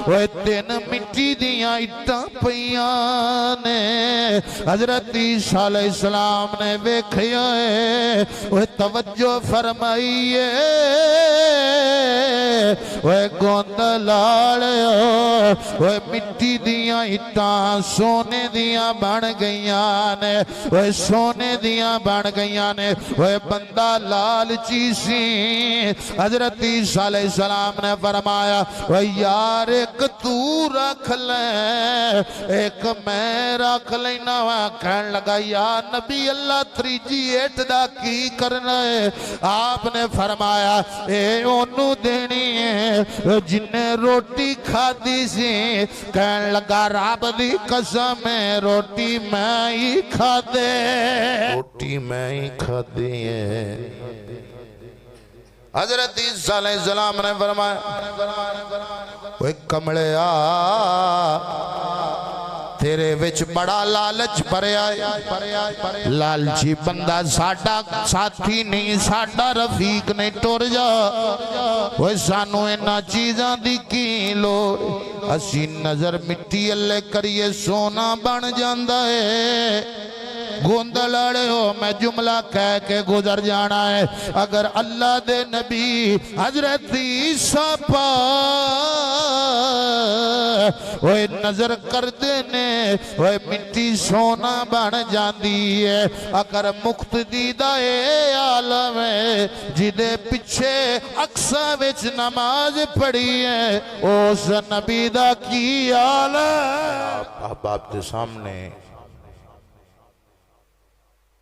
ओए तीन मिट्टी दियां इट्टां पईयां ने हजरत ईसा अलैहिस्सलाम ने वेखिया ओए तवज्जो फरमाइए ओए गोंदलालियो ओए मिट्टी दियां इट्टां सोने दियां बन गईयां ने ओए सोने दियां बन गईयां ने ओए बंदा लालची सी हजरत ईसा अलैहिस्सलाम ने फरमाया ओए यार एक तू रख ले एक मैं रख लेना वा कहन लगा या नबी अल्लाह त्रीजी एट दा की करना है आपने फरमाया ए ओनू देनी है जिन्हें रोटी खादी सी कहन लगा रब दी कसम है रोटी मैं ही खादे रोटी मैं ही खादी है हजरत ईसा अलैहिस्सलाम ने फरमाया ओए कमलिया तेरे विच बड़ा लालच भरिया लालची बंदा साडा साथी नहीं साडा रफीक नहीं टुर जा ओए सानू इन्हां चीज़ां दी की लोड़ असी नजर मिट्टी अल्ले करिए सोना बन जांदा है गोंदलाड़े हो मैं जुमला कह के गुजर जाना है अगर अल्लाह दे नबी हजरत ईसा पाक ओए नजर कर देने ओए मिट्टी सोना बन जाती है अगर मुक्तदी दा आलम है जिदे पिछे अक्सा विच नमाज पढ़ी है उस नबी दा की हाल है आप दे सामने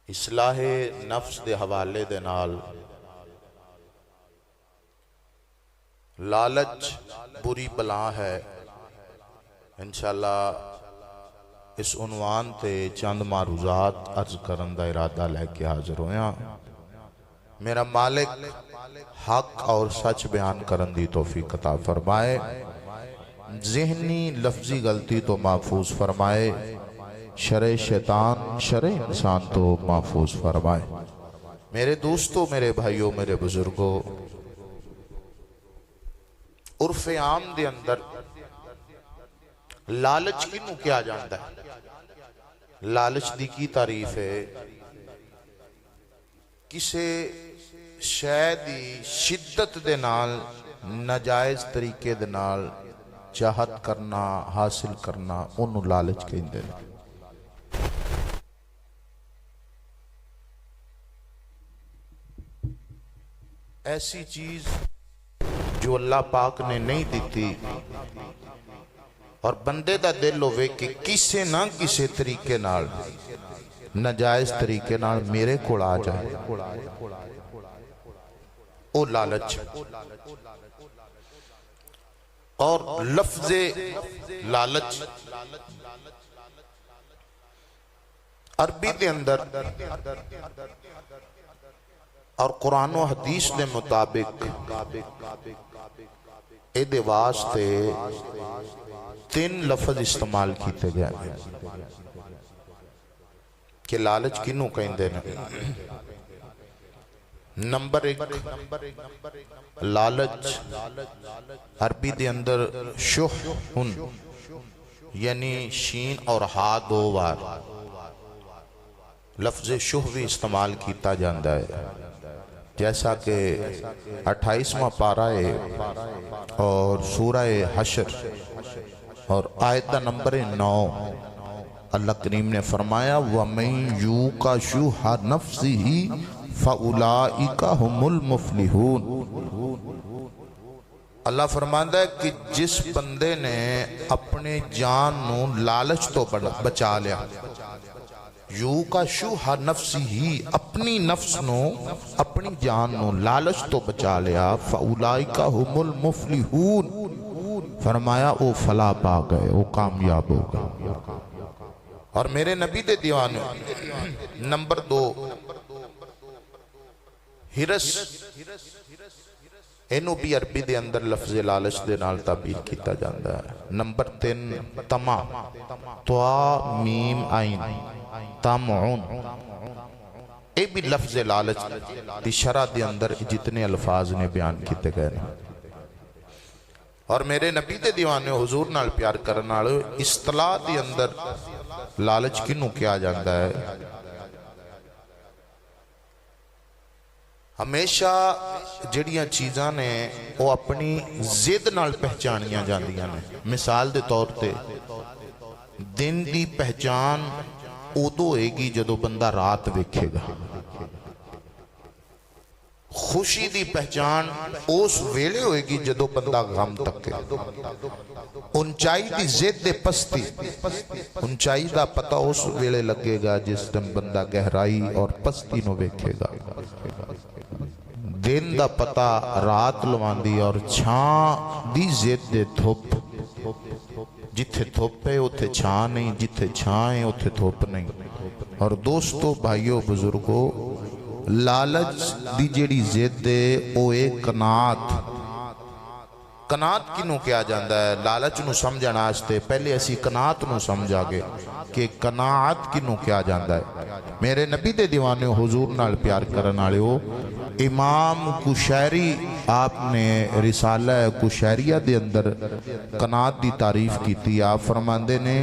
इस्लाहे नफ्स दे हवाले दे नाल लालच बुरी बला है इंशाअल्लाह इस उन्वान ते चंद मारूजात अर्ज करन दा इरादा लेके हाजिर होया मेरा मालिक हक और सच बयान करन दी तौफीक अता फरमाए ज़हनी लफ्जी गलती तो महफूज फरमाए शरे शैतान शरे इंसान तो महफूज फरमाए मेरे दोस्तों मेरे भाइयों मेरे बुजुर्गों उर्फे आम दे अंदर लालच किनू क्या जानता है लालच दी की तारीफ है किसे शै दी शिद्दत दे नाल नाजायज तरीके दे नाल चाहत करना हासिल करना उन्नू लालच कहंदे ने ऐसी चीज जो अल्लाह पाक ने नहीं दी और बंदे दा दिल होवे कि किसे ना किसे तरीके नाल नाजायज तरीके नाल मेरे कोल आ जाए ओ लालच और लफ्ज़े लालच अरबी के अंदर और कुरान और हदीस के मुताबिक इहदे वास्ते तीन लफ्ज इस्तेमाल किए गए कि लालच किनू कहंदे ने नंबर एक लालच अरबी के अंदर शुहन यानी शीन और हा दो बार लफ्ज शुह भी इस्तेमाल किया जाता है जैसा कि 28वां पारा है और सूरह हशर और आयत का नंबर 9 अल्लाह करीम ने फरमाया वमन यूका शुहा नफ्सिही फउलाइका हुमुल मुफलिहून। अल्लाह फरमाता है कि जिस बंदे ने अपने जान नू लालच तो बचा लिया यू का शुहा नफ्सी ही अपनी नफ्स नो अपनी जान नो लालच तो बचा लिया फउलाइका हुमुल मुफलिहून फरमाया ओ फला पा गए वो कामयाब हो गए। और मेरे नबी दे दीवाने नंबर 2 हिरस इनू भी अरबी दे अंदर लफ्ज़ लालच दे नाल ताबीर किया जाता है। नंबर 3 तमा त्वा मीम आइन तमउन ये भी लफ्ज़ लालच दी शरह दे अंदर जितने अल्फाज ने बयान किए गए और मेरे नबी दे दीवाने हुजूर नाल प्यार करन वाले इस्तलाह दे अंदर लालच किनू किया जाता है? हमेशा जिहड़ियां चीज़ां ने वो अपनी जिद नाल पहचानियां जांदियां ने। मिसाल के तौर पर दिन की पहचान उदों होएगी जदों बंदा रात वेखेगा। खुशी की पहचान उस वेले होएगी जदों बंदा गम तके। ऊंचाई की जिद दे पस्ती, ऊंचाई का पता उस वेले लगेगा जिस दिन बंदा गहराई और पस्ती नूं वेखेगा। दिन का पता रात लवांदी और छां दी जिद दे धुप। जिथे धुप है उत्थे छां नहीं, जिथे छां है उत्थे धुप नहीं। और दोस्तों, भाइयों, बुजुर्गों, लालच दी जेड़ी जिद है वो एक कनात। कनात किनू कहा जाता है? लालच नू समझने वास्ते पहले असी कनात नू समझांगे कि कनात किनू कहा जाता है। मेरे नबी दे दीवाने हुजूर नाल प्यार करन वालिओ, इमाम कुशैरी आपने रिसाला कुशैरिया दे अंदर कनात की तारीफ की। आप फरमाते ने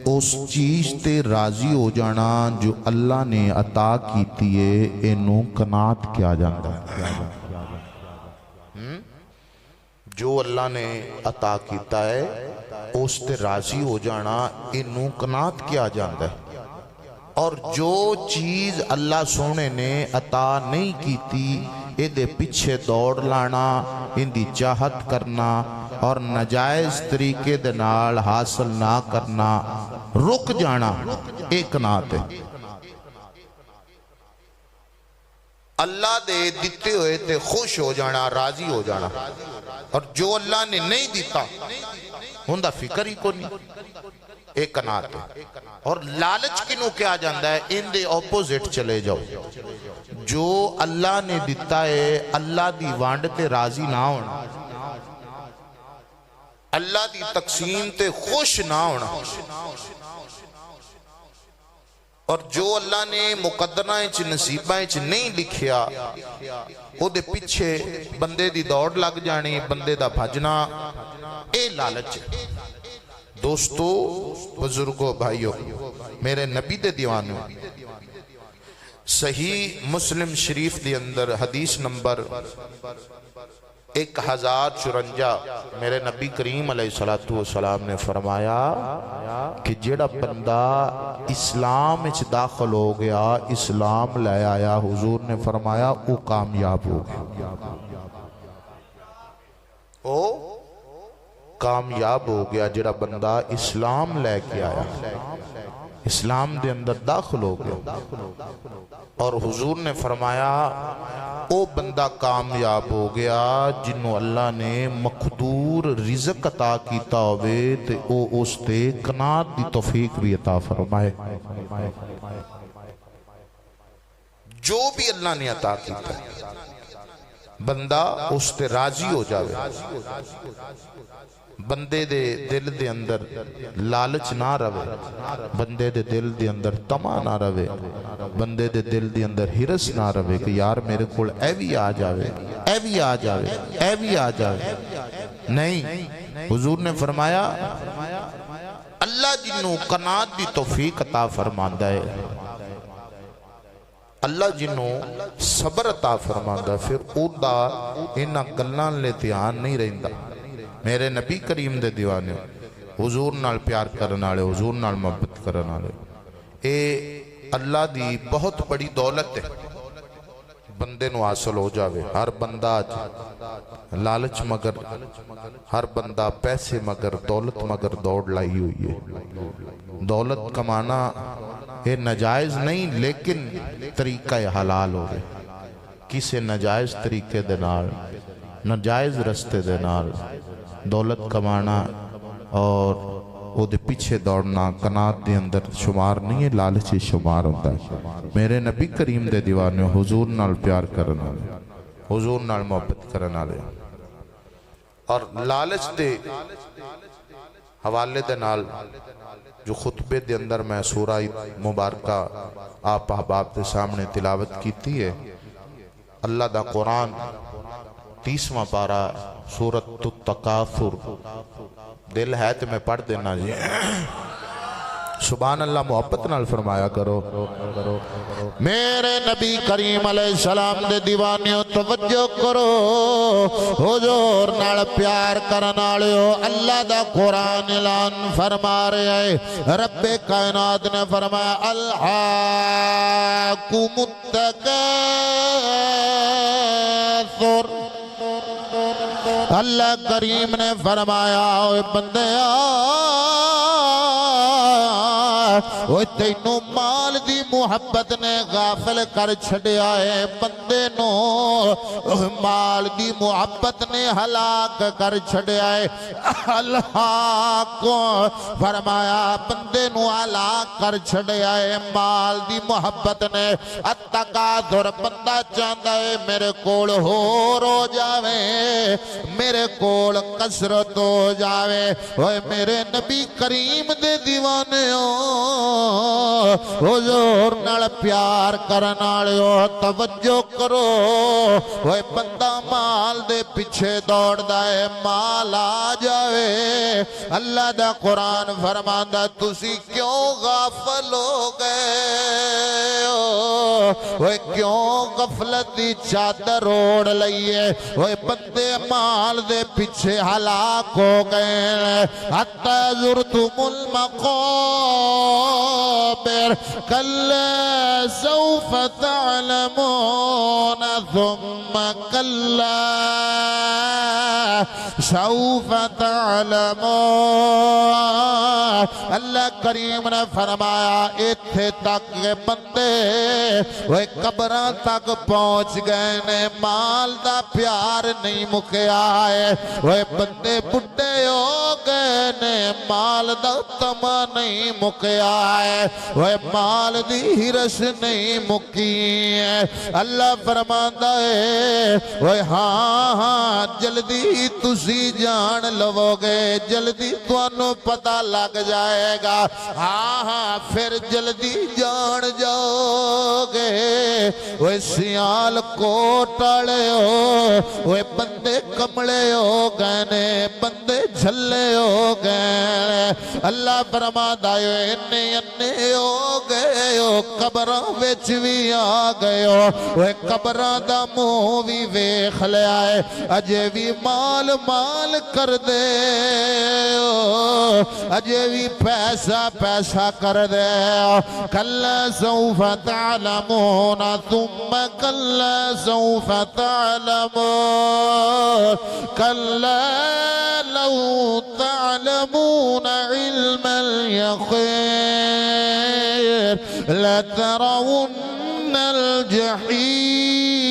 उस चीज़ ते राजी हो जाना जो अल्लाह ने अता की है, इनू कनात कहा जाता है। जो अल्लाह ने अता किया है उस ते राजी हो जाना, इनू कनात कहा जाता है। और जो चीज़ अल्लाह सोने ने अता नहीं की, इहदे पीछे दौड़ लाना, इनकी चाहत करना और नाजायज़ तरीके दे नाल हासिल ना करना, रुक जाना, एक कनात है। अल्लाह दे दिते हुए ते खुश हो जाना, राजी हो जाना। और जो अल्लाह ने नहीं दिता उनका फिक्र ही कोई नहीं, एक कनात है। और लालच किनू कहा जाता है? इनके ऑपोजिट चले जाओ। जो अल्लाह ने दिता है अल्लाह की वंड ते राजी ना होना, अल्लाह की तकसीम ते खुश ना होना। और जो अल्लाह ने मुकद्दरा नसीबा नहीं लिखिया उहदे पीछे बंदे दी दौड़ लग जानी, बंदे दा भजना, ये लालच है। दोस्तों, बुजुर्गों, भाइयों, मेरे नबी दे दीवानों, सही मुस्लिम शरीफ के अंदर हदीस नंबर 1054 मेरे नबी करीम अलैहिस्सलातु वस्सलाम ने फरमाया कि जेड़ा बंदा इस्लाम में दाखिल हो गया, इस्लाम ले आया, हुजूर ने फरमाया वो कामयाब हो गया। ओ कामयाब हो गया जेड़ा बंदा इस्लाम लेके आया, इस्लाम के अंदर दाखिल हो गया। और हुजूर ने फरमाया वो बंदा कामयाब हो गया जिन्हों अल्लाह ने मखदूर रिज़्क अता किया होवे ते ओ उस ते कनात दी तौफीक भी अता फरमाए। जो भी अल्लाह ने अता किया बंदा उस ते राजी हो जावे। बंदे दे दिल दे अंदर लालच ना रवे, बंदे दे दिल दे अंदर तमा ना रवे, बंदे दे दिल दे अंदर हिरस ना रवे कि यार मेरे कोल ऐ भी आ जावे, ऐ भी आ जावे, ऐ भी आ जावे। नहीं, हुजूर ने फरमाया अल्लाह जिन्हों कनात दी तौफीक अता फरमांदा है, अल्लाह जिन्हों सबर अता फरमांदा, फिर उदा इन्हां गल्लां ले ध्यान नहीं रहिंदा। मेरे नबी करीम दे दीवाने, हुजूर नाल प्यार करने वाले, हुजूर नाल मोहब्बत करने वाले, ये अल्लाह दी बहुत बड़ी दौलत है, बंदे नूं हासिल हो जावे। हर बंदा लालच मगर, हर बंदा पैसे मगर, दौलत मगर दौड़ लाई हुई है। दौलत कमाना ये नाजायज़ नहीं, लेकिन तरीका हलाल हो गया। किसी नाजायज़ तरीके दे नाल, नाजायज़ रस्ते दे नाल दौलत कमाना और उहदे पीछे दौड़ना कनात दे अंदर शुमार नहीं है, लालच शुमार होता है। मेरे नबी करीम दे दीवाने, हुजूर नाल प्यार करने वाले, हुजूर नाल मोहब्बत करने वाले, और लालच दे हवाले दे नाल जो खुतबे दे अंदर मैं सूरा मुबारका आप अहबाब के सामने तिलावत की है, अल्लाह दा कुरान 30वां पारा सूरत तकासुर। दिल है तो मैं पढ़ देना जी। सुभान अल्लाह, मोहब्बत नाल फरमाया करो। मेरे नबी करीम अलैहिस्सलाम दे दीवानियों तवज्जो करो। हुजूर नाल प्यार करन वालियो अल्लाह दा कुरान ऐलान फरमा रहा है। रब्बे कायनात ने फरमाया अल्हाकुमुत तकासुर। अल्लाह करीम ने फरमाया ओए बंदेया वो तेनू माल दी मुहब्बत ने गाफिल कर छड़िया है। बंदे नो माल दी मुहब्बत ने हलाक कर छड़िया है। अल्लाह को फरमाया बंदे नु हलाक कर छड़िया है माल दी मुहब्बत ने। अतकासुर बंदा चाहता है मेरे कोल होर हो जावे, मेरे कोल कसरत हो जावे। ओए मेरे नबी करीम दे दीवाने हुजूर नाल प्यार करन वालियो तवज्जो करो। ओए बंदा माल दे पीछे दौड़दा है, माल आ जावे। अल्लाह दा कुरान फरमांदा तुसी क्यों गाफिल हो गए हो? ओए क्यों गफलत दी चादर ओढ़ लईए? ओए बंदे माल दे पीछे हलाक हो गए। हत्ता ज़ुरतुमुल मक़ाबिर कल्ला सौफ तअलमून थुम्म कल्ला सौफ तअलमून। अल्लाह करीम ने फरमाया इत्थे तक बंदे वे कब्रां तक पहुंच गए ने, माल दा प्यार नहीं मुकिया है। वे बंदे बुढ़े हो गए ने, माल दा तमा नहीं मुकिया है। वे माल दी हिरस नहीं मुकी है। अल्लाह फरमांदा है वे हाँ हाँ जल्दी तुसी जान लवोगे, जल्दी तुहानू पता लग जाएगा। हाँ हाँ फिर जल्दी जान जाओगे। वे सियाल कोट वाले हो, वे बंदे कमले हो गए ने, बंदे झल्ले हो गए। अल्लाह फरमांदा है इन्ने अन्ने हो गए हो, कब्रां विच भी आ गए हो। वे कब्रां दा मुंह भी वेख लिया है, अजे भी माल माल कर दे हो, अजे भी पैसा पैसा कर दे हो। कल्ला सौफ तअलमून थुम्मा कल्ला सौफ तअलमून कल्ला लौ तअलमून इल्मल यक़ीन लतरवुन्नल जहीम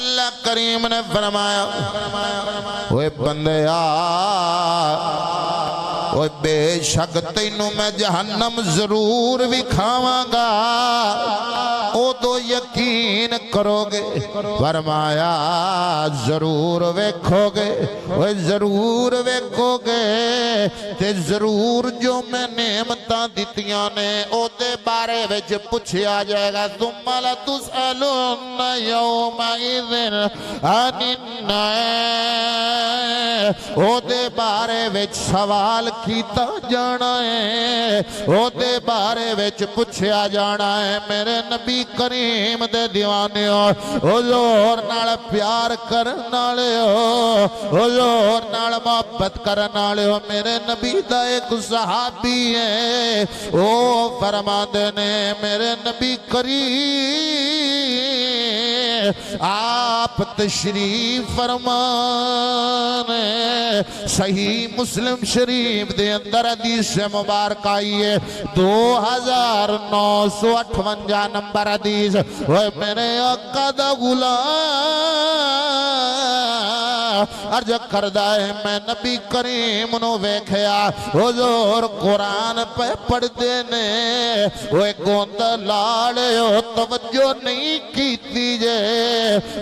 अल्लाह करीम ने फरमाया ओए बंदेया ओए बेशक तेनू मैं जहन्नम जरूर विखावांगा, ओ तो यकीन करोगे। फरमाया जरूर वेखोगे, ओए जरूर वेखोगे ते जरूर जो मैं नेमतां दित्तियां ने ओदे बारे विच पुछया जाएगा। तुम लतुसअलुन यौमइज़िन अनिन नईम, ओदे बारे विच सवाल कीता जाना है, ओदे बारे विच पुछया जाना है। मेरे नबी करीम दे दीवाने हो, हुजूर नाल प्यार करन वाले हो, हुजूर नाल मोहब्बत करन वाले हो। मेरे नबी दा एक सहाबी है, ओ फरमांदे ने मेरे नबी करीम आप तशरीफ फरमाने। सही मुस्लिम शरीफ दे अंदर हदीस मुबारक आई है 2958 नंबर हदीस। ओए मेरे आका दा गुलाम अर्ज करदा है मैं नबी करीम नु वेख्या हुजूर कुरान पे पढ़दे ने ओए गोंद लाड़ियो तवज्जो नहीं कीती जे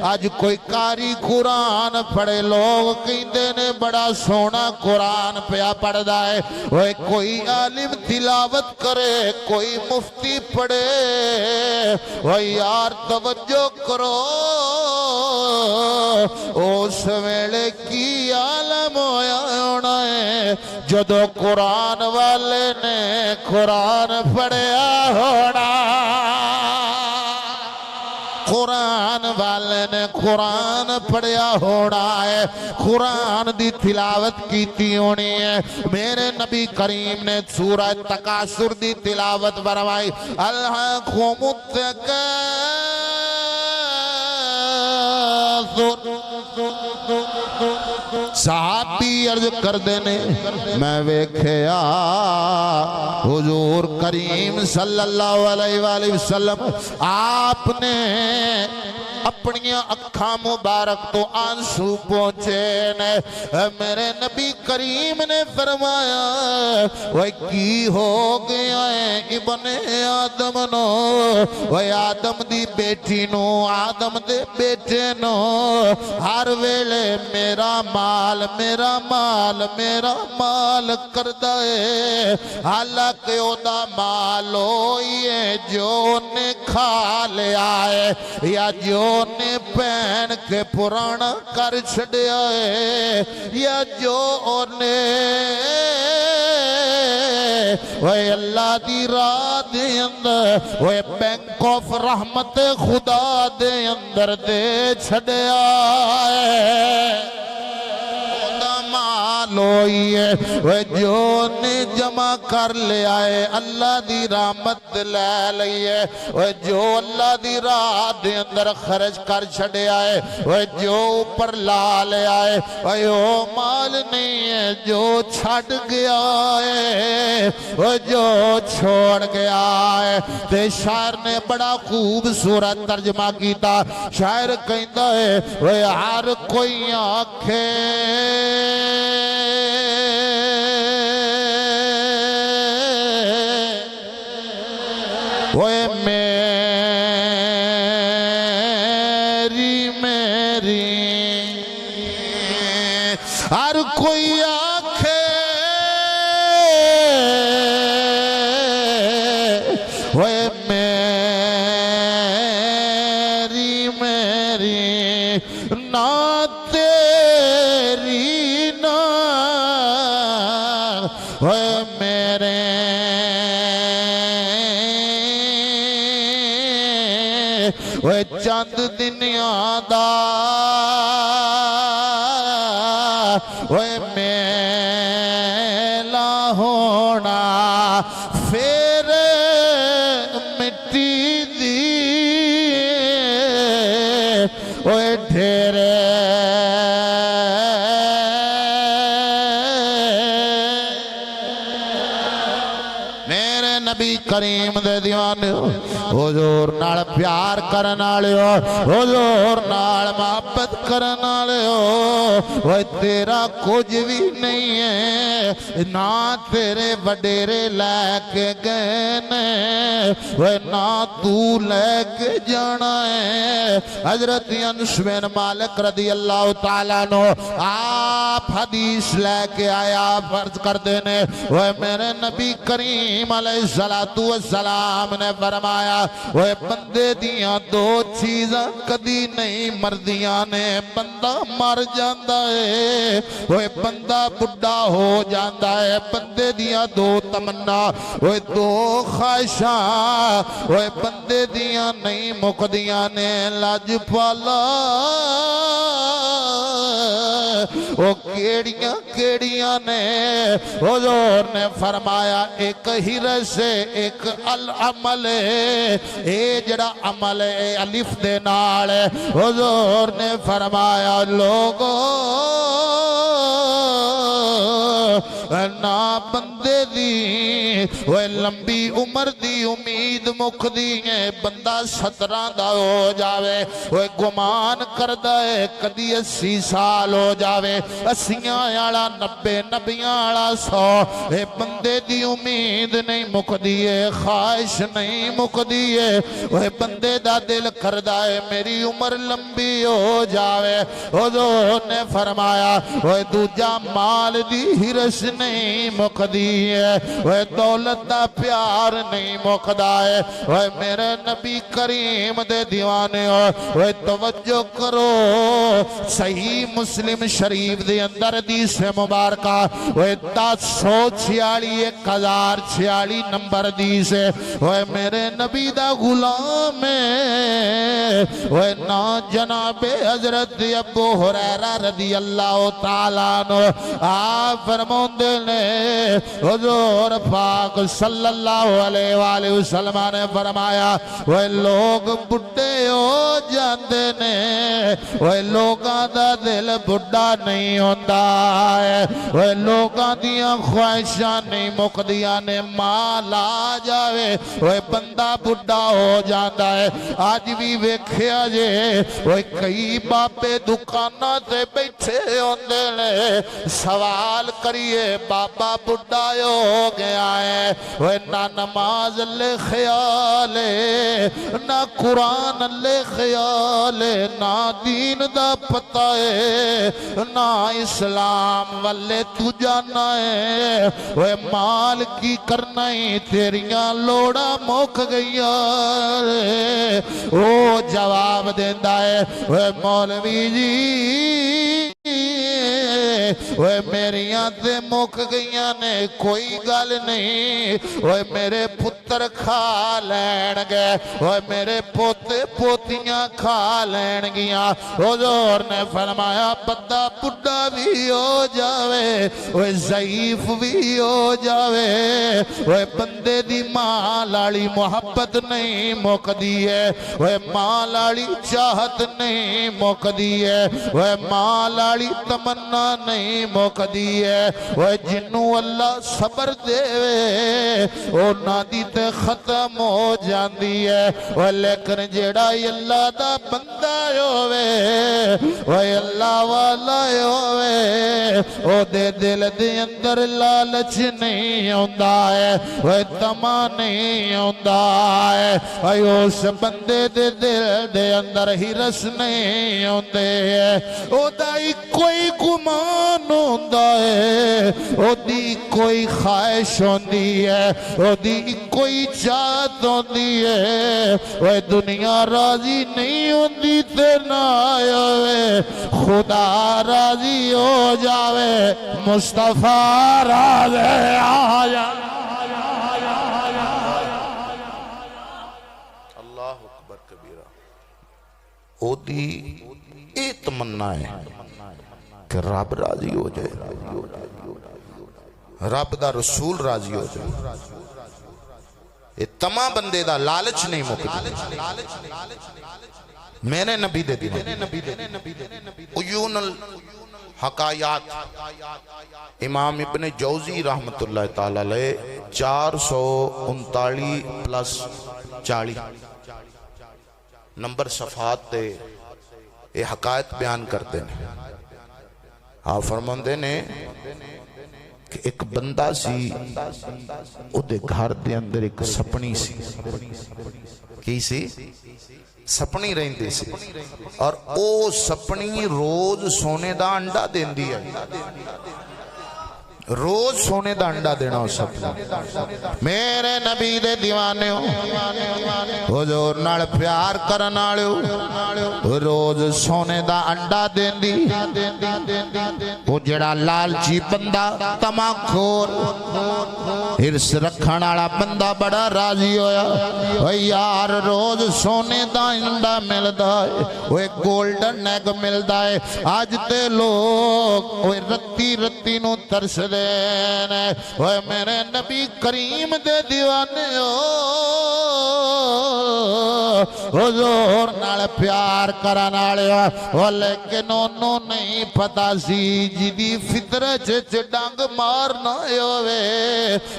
अज कोई कारी कुरान पढ़े लोग कहंदे ने बड़ा सोहना कुरान पिया पढ़दा है ओए कोई आलिम तिलावत करे कोई मुफ्ती पढ़े ओए यार तवज्जो करो उस वेले की आलम होया होना है जदों कुरान वाले ने कुरान पढ़िया होना कुरान वाले ने कुरान पढ़िया होना है कुरान दी तिलावत कीती होनी है मेरे नबी करीम ने सूरह तकासुर दी तिलावत फरमाई साहबी अर्ज करदे ने मैं वेख्या हुजूर करीम सल्लल्लाहु अलैहि वसल्लम आपने अपनी अखा मुबारक तो आंसू पहुंचे ने मेरे नबी करीम ने फरमाया वह की हो गया है इब्ने आदम नो वह आदम दी बेटी नो आदम दे बेटे नो हर वेले मेरा माल करदा है हालांकि ओदा माल होइए जो ने खा लिया है या जो ने पहन के पुराना कर छड़िया है या जो ओने वह अल्लाह दी राह दे अंदर वह बैंक ऑफ रहमत खुदा दे अंदर दे छड़िया है लोइए वह जो ने जमा कर ले आए अल्लाह दी रहमत ले लईए वह जो अल्लाह दी राह दे अंदर खर्च कर छड़े आए वह जो ऊपर ला ले आए वह ओ माल नहीं है जो छड़ गया है वह जो छोड़ गया है ते शायर ने बड़ा खूबसूरत तर्जमा किया शायर कहता है वह हर कोई आखे ओए मेरी हर कोई आखे ओए मेरी ना तेरी ना ओए मेरे ओए चंद दुनिया दा ओए मेला होना फिर मिट्टी दी ओए ढेरे नबी करीम दे दीवाने हुजूर नाल प्यार करन वालियो हुजूर नाल मोहब्बत करन वालियो ओए तेरा कुछ भी नहीं है ना तेरे वडेरे लेके गए ने ओए ना तू लेके जाना है हजरत अनस बिन मालिक रदी अल्लाह तआला नो आप हदीस लेके आया फर्ज कर देने ओए मेरे नबी करीम अलैहिस्सलातु वस्सलाम ने फरमाया ओए बंदे दियां दो चीज़ां कदी नहीं मरदियां ने बंदा मर जाता है ओए बंदा बुढ़ा हो जाता है बंदे दियां दो तमन्ना ओए दो ख्वाहिशां ओए बंदे दियां नहीं मुकदियां ने लजपाला ओ केड़ियां केड़ियां ने हुजूर ने फरमाया एक हिरस एक अल अमल ए जड़ा अमल है अलिफ दे नाल हुजूर ने फरमाया लोगो ना बंदे दी ओए लंबी उम्र दी उम्मीद मुकदी है बंदा 17 दा हो जावे ओए गुमान करदा है कदी 80 साल हो जावे 80 वाला 90 नबियां वाला 100 ए बंदे दी उम्मीद नहीं मुकदी है ख्वाहिश नहीं मुकदी है ओए बंदे दा दिल करदा है मेरी उम्र लंबी हो जावे हुजूर ने फरमाया ओए दूजा माल दी हिरस नहीं मुकदी है ओए दौलत दा प्यार नहीं मुकदा है ओए मेरे नबी करीम दे दीवाने हो ओए तवज्जो करो सही मुस्लिम शरीफ दे अंदर हदीस मुबारका ओए 1046 1046 नंबर हदीस है ओए मेरे नबी दा गुलाम है ओए ना जनाबे हजरत अबू हुरैरा रज़ी अल्लाह तआला अन्हु आप फरमाते ने हुजूर पाक सल्लल्लाहु अलैहि वसल्लम ने फरमाया ओए लोग बुढ़े हो जाते ने ओए लोगां दा दिल बुढ़ा नहीं होता है ओए लोगां दियां ख्वाहिशां नहीं मुकदियां ने माल आ जावे ओए बंदा बुढ़ा हो जाता है आज भी वेखिया जे ओए कई बाबे दुकानां ते बैठे होंदे ने सवाल करिए बाबा बुढ़ा हो गया है ओए ना नमाज ले ख्याल ना कुरान ले ख्याल ना दीन दा पता है ना इस्लाम वाले तू जाना है ओए माल की करना ही तेरिया लोड़ा मुक गई ओ जवाब देंदा है ओए मौलवी जी ओए मेरिया ते मुक गई ने कोई गल नहीं ओए मेरे पुत्र खा लैन गए ओए मेरे पोते पोतियां खा लैन गिया हुजूर ने फरमाया बंदा बुढ़ा भी हो जावे ओए ज़ईफ भी हो जावे ओए बंदे दी मां लाली मोहब्बत नहीं मुकदी है ओए मां लाली चाहत नहीं मुकदी है ओए मां लाली तमन्ना नहीं मुकदी है ओए जिन्नू अल्लाह सबर देवे ओ नादी ते खत्म हो जाती है ओए लेकिन जेड़ा अल्लाह दा बंदा होवे ओए अल्लाह वाला होवे ओ दे दिल दे अंदर लालच नहीं आंदा है ओए तमा नहीं आंदा है ओए उस बंदे दे दिल दे अंदर हिरस नहीं आंदे है ओदा कोई गुमान होंदा है ओदी कोई ख्वाहिश होंदी है ओदी कोई चाहत होंदी है ओए दुनिया राजी नहीं होंदी ते ना आवे खुदा राजी हो जावे मुस्तफा राज़े आ जा अल्लाह अकबर कबीरा ओदी ए तमन्ना है कि रब राजी हो जाए रब दा रसूल राजी हो जाए ये तमा बंदे दा लालच नहीं मुकदा मेरे नबी दे उयूनुल हकायात इमाम इब्ने जौजी रहमतुल्लाह ताला अलैह 439 प्लस 40 नंबर सफात ते ये हकायत बयान करते हैं आप फरमाते ने कि एक बंदा सी उदे घर दे अंदर एक सपनी सी की सी सपनी रहिंदी सी और ओ सपनी रोज सोने दा अंडा देंदी है रोज सोने दा अंडा देना उस सपना मेरे नबी दे दीवाने हुजूर नाल प्यार करन वाले रोज सोने दा अंडा देंदी वो जेड़ा लालची बंदा तमाखोर हिरस रखण वाला बंदा बड़ा राजी होया ओ यार रोज सोने दा अंडा मिलदा है वो गोल्डन एग मिलदा है अज ते लोग रत्ती रत्ती नूं तरसदे आंदे ने ओए मेरे नबी करीम दे दीवाने हुजूर नाल प्यार करन वाले ओ लेकिन ओनू नहीं पता सी जिदी फितरत च डंग मारना होवे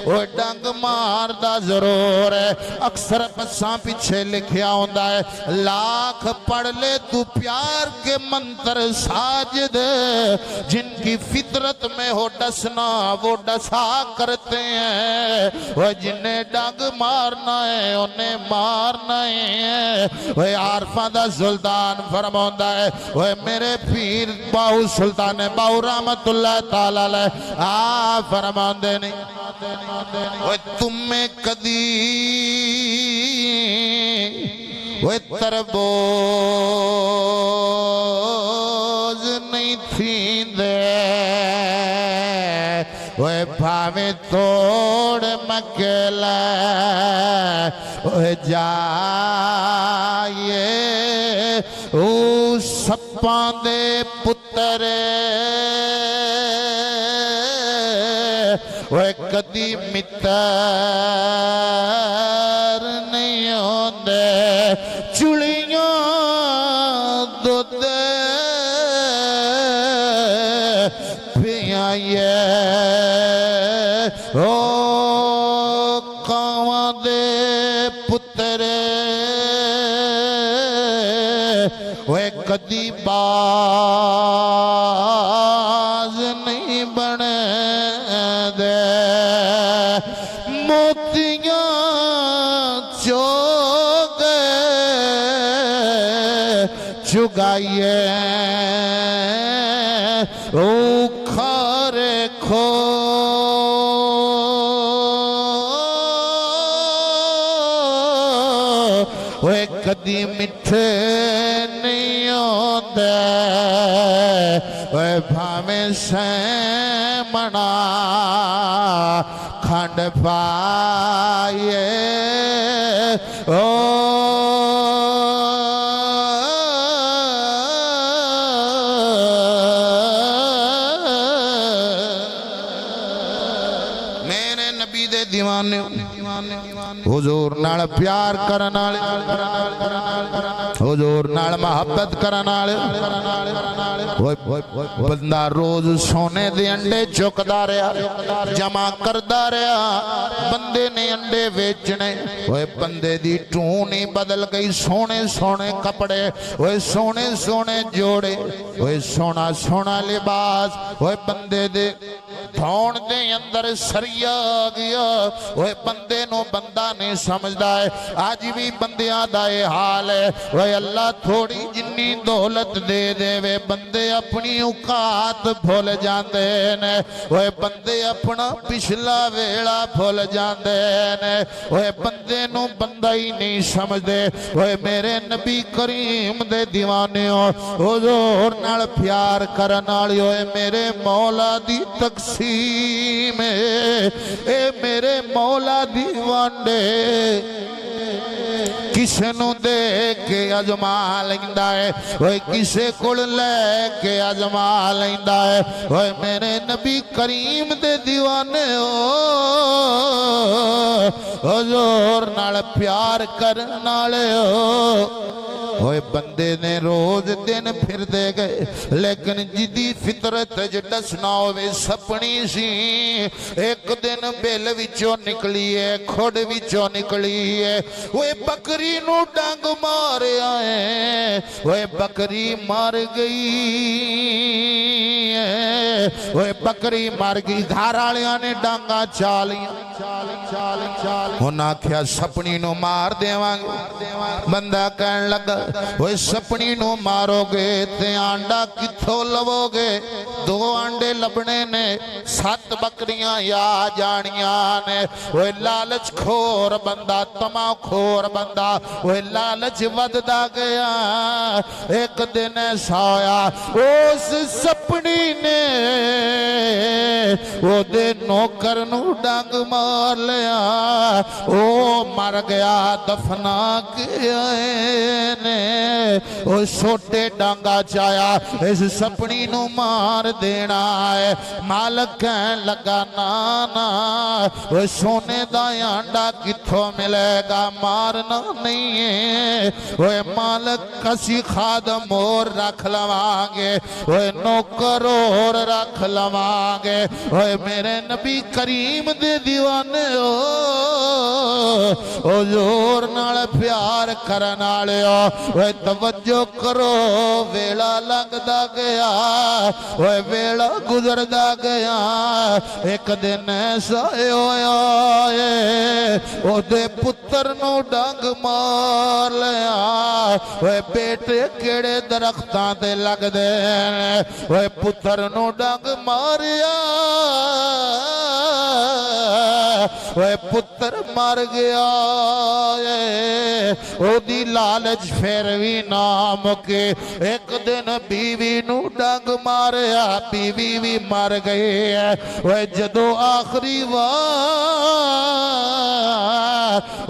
ओ डंग मारदा जरूर है। अक्सर बसां पिछे लिखिया होंदा है लाख पढ़ ले तू प्यार के मंत्र साजिद जिनकी फितरत में हो डसना वो डसा करते हैं। वो जिन्हें डंग मारना है उन्हें मारना है। वो आरफा दा सुल्तान फरमांदा है वो मेरे पीर बाहू सुल्तान बाहू रहमतुल्लाह ताला अलैह आ फरमांदे नहीं वो तुम्हें कदी वो तरबोज नहीं थींदे वो भावे तोड़ मकेला वो जाए ओ सप्पां दे पुत्तरे वो कदी मित्र नहीं होंदे चुड़ियां दुध पियाए ओ कावां दे पुत्तरे वो कदी बाज नहीं बने दे मोतियां चोग चुगाइए ओ खारे खो वे कदी मिठे नहीं होंदे वे भावे से मना खंड पाए ओ मेरे नबी दे दीवाने हुजूर नाल प्यार करन वाले हुजूर नाल मोहब्बत करन वाले बंदा रोज सोने दे अंडे चुकदा रहा जमा करदा रहा बंदे ने अंडे बेचने ओए बंदे दी टून ही बदल गई सोने सोने कपड़े ओए सोने सोने जोड़े ओए सोना सोना लिबास ओए बंदे दे धौण दे अंदर सरिया आ गया ओए बंदे नो बंदा नहीं समझदा है। आज भी बंदियां दा ये हाल है ओए अल्लाह थोड़ी जिन्नी दौलत दे देवे बंदे अपनी औकात भूल जाते ने ओए बंदे अपना पिछला वेला भूल जाते ने ओए बंदे नो बंदा ही नहीं समझदे। ओए मेरे नबी करीम दे दीवाने हुजूर नाल प्यार करन वाले ओए मेरे मौला दी तकसीम ए मेरे मौला दी वांडे किसे नू दे के अजमा लैंदा है ओए किसे कोल लेके अजमा लैंदा है। ओए मेरे नबी करीम दे दीवाने हुजूर नाल प्यार करन वाले ओए बंदे ने रोज दिन फिर दे गए लेकिन जिदी फितरत च डसना होवे सपनी सी एक दिन बिल विचों निकली है खुड विचों निकली है ओए बकरी नू डंग मारिया है ओए बकरी मर गई ओए बकरी मर गई घर वालियां ने डांगा चालियां उन्हें आख्या सपनी नू मार देवांगे बंदा कहन लगा ओए सपनी नू मारोगे ते आंडा किथों लवोगे दो आंडे लबने ने 7 बकरियां या जानियां ने ओए लालच खोर बंदा तमा खोर बंदा ओए लालच वधदा गया एक दिन ऐसा होया उस सपनी ने ओदे नौकर नू डंग मार लिया, ओ मर गया दफना के आए ने। ओ छोटे डांगा चाया इस सपनी नू मार देना है। मालक कहन लगा ना ना, ओ सोने दा अंडा किथों मिलेगा, मारना नहीं है। ओए मालक कसी खादम और रख लवांगे, ओए नौकर और रख लवांगे। ओए मेरे नबी करीम दे दीवाने ओ जोर नाल प्यार करन वालिओ, ओए तवज्जो करो। वेला लंघदा गया, ओए वेला गुजरदा गया। एक दिन ऐसा होया ओदे पुत्र नू डंग मार लिया। ओए बेटे केड़े दरख्तां ते लगदे ने, ओए पुत्र नू डंग मारिया, ओए पुत्र मर गया। ओदी लालच फिर भी ना मुके। एक दिन बीवी नू डंग मारिया, बीवी भी मर गई है। ओए जदों आखिरी वार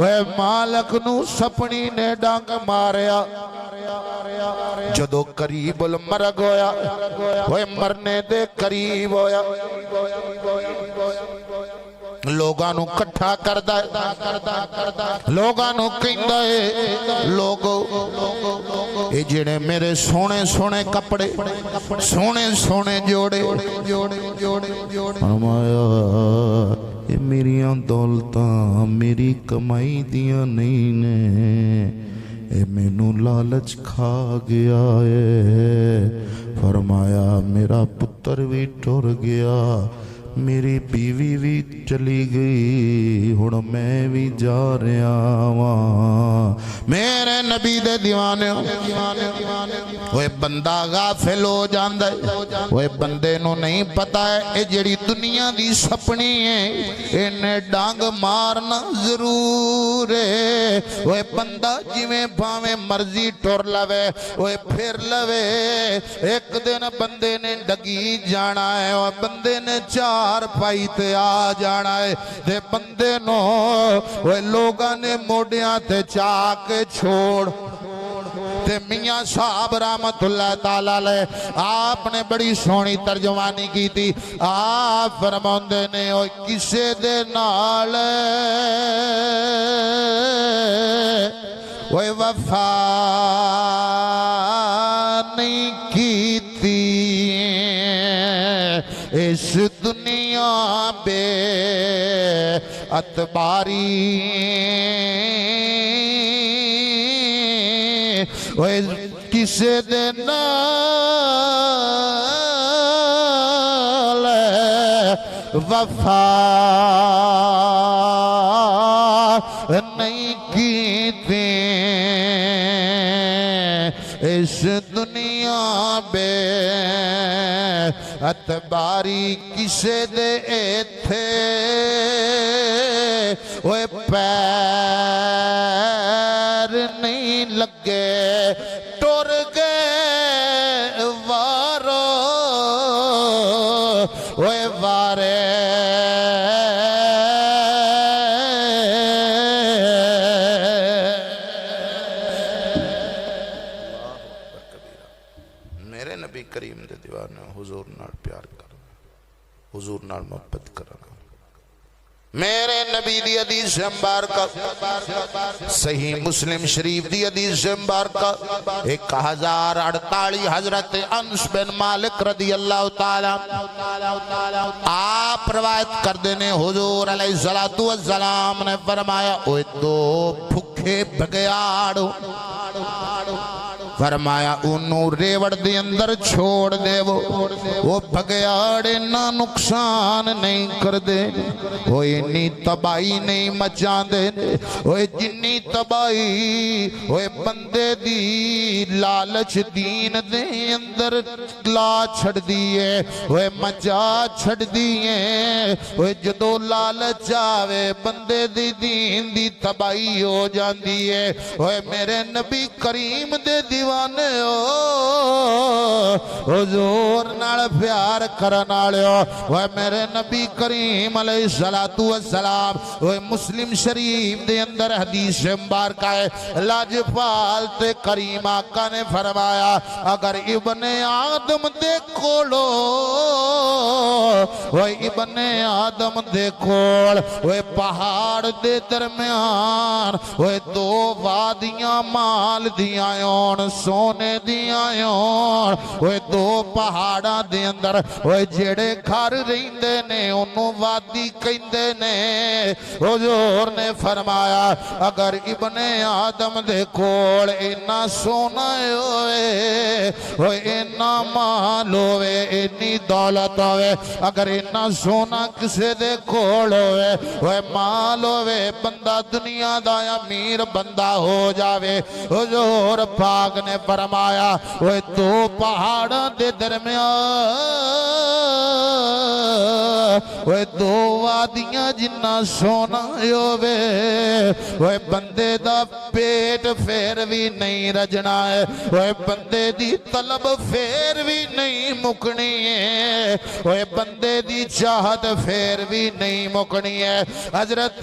ओए मालक नू सपनी ने डंग मारिया, जदों करीब मरग होया, ओए मरने दे करीब होया, लोगां नू कट्ठा करदा, लोगां नू कहंदा है, लोगो ये जेड़े मेरे सोने सोने कपड़े, सोने सोने जोड़े, फरमाया ये मेरियां दौलतां मेरी कमाई दियां नहीं ने, ए मैनू लालच खा गया है। फरमाया मेरा पुत्र भी टुर गया, मेरी बीवी भी चली गई, हुण मैं भी जा रहा वां। मेरे नबी दे दीवाने ओए बंदा गाफिल हो जांदा है। ओए बंदे नू नहीं पता है ये जेड़ी दुनिया दी सपनी है, इन्हें डांग मारना जरूर है। ओए बंदा जिवें भावें मर्जी टुर लवे, ओए फिर लवे, एक दिन बंदे ने डगी जाना है। और बंदे ने चार पाई ते आ जाना है, ते बंदे नो ओए लोगां ने मोडियां ते चाक छोड़। ते मियां साहब रहमतुल्लाह ताला अलैह आपने बड़ी सोहनी तर्जमानी की थी। आप फरमांदे ने ओ किसे दे नाल ओए वफा नहीं कीती, इस दुनिया बे अतबारी, ओए किसे दे नाल वफा नहीं कीती, इस दुनिया बे अतबारी किसे दे इत्थे ओए पैर नहीं लगे, टुर गए वारो ओए वारे। मेरे नबी करीम दे दीवाने हुजूर नाल प्यार करना, हुजूर नाल मोहब्बत करना। मेरे नबी दी हदीस मुबारक सही मुस्लिम शरीफ दी हदीस मुबारक 1048 हजरत अनस बिन मालिक रदी अल्लाह ताला आप रवायत करते ने, हुजूर अलैहिस्सलातु वस्सलाम ने फरमाया ओए दो भूखे बगयाड़, फरमाया उन्नू रेवड़ दे अंदर छोड़ देवो, वो बगयाड़े ना नुकसान नहीं कर दे, वो इन्नी तबाही नहीं मचांदे, वो जिन्नी तबाही वो बंदे दी लालच दीन दे अंदर ला छड़ दी है, वो मचा छड़ दी है। वो जदों लालच आवे बंदे दी दीन दी तबाही हो जाती है। वो मेरे नबी करीम दे दीवाने दीवाने हो हुजूर नाल प्यार करन वालियो ओए मेरे नबी करीम अलैहिस्सलातु वस्सलाम ओए मुस्लिम शरीफ दे अंदर हदीस मुबारक है लाजपाल ते करीम आका ने फरमाया अगर इब्ने आदम दे कोलो ओए इब्ने आदम दे कोल ओए पहाड़ दे दरम्यान ओए दो वादियां माल दियां होण सोने दियां होण ओए दो पहाड़ां दे अंदर ओए जेड़े घर रहिंदे ने ओनू वादी कहंदे ने हुजूर ने फरमाया अगर इब्ने आदम दे कोल इन्ना सोना होए ओए इन्ना माल होवे इन्नी दौलत होवे अगर इन्ना सोना किसे दे कोल होवे ओए माल होवे बंदा दुनिया दा अमीर बंदा हो जावे हुजूर पाक ने फरमाया ओए दो पहाड़ां दे दरम्यान ओए दो वादियां जिन्ना सोना होवे ओए बंदे दा पेट फेर भी नहीं रजना है ओए बंदे दी तलब फेर भी नहीं मुकनी है ओए बंदे दी चाहत फेर भी नहीं मुकनी है हजरत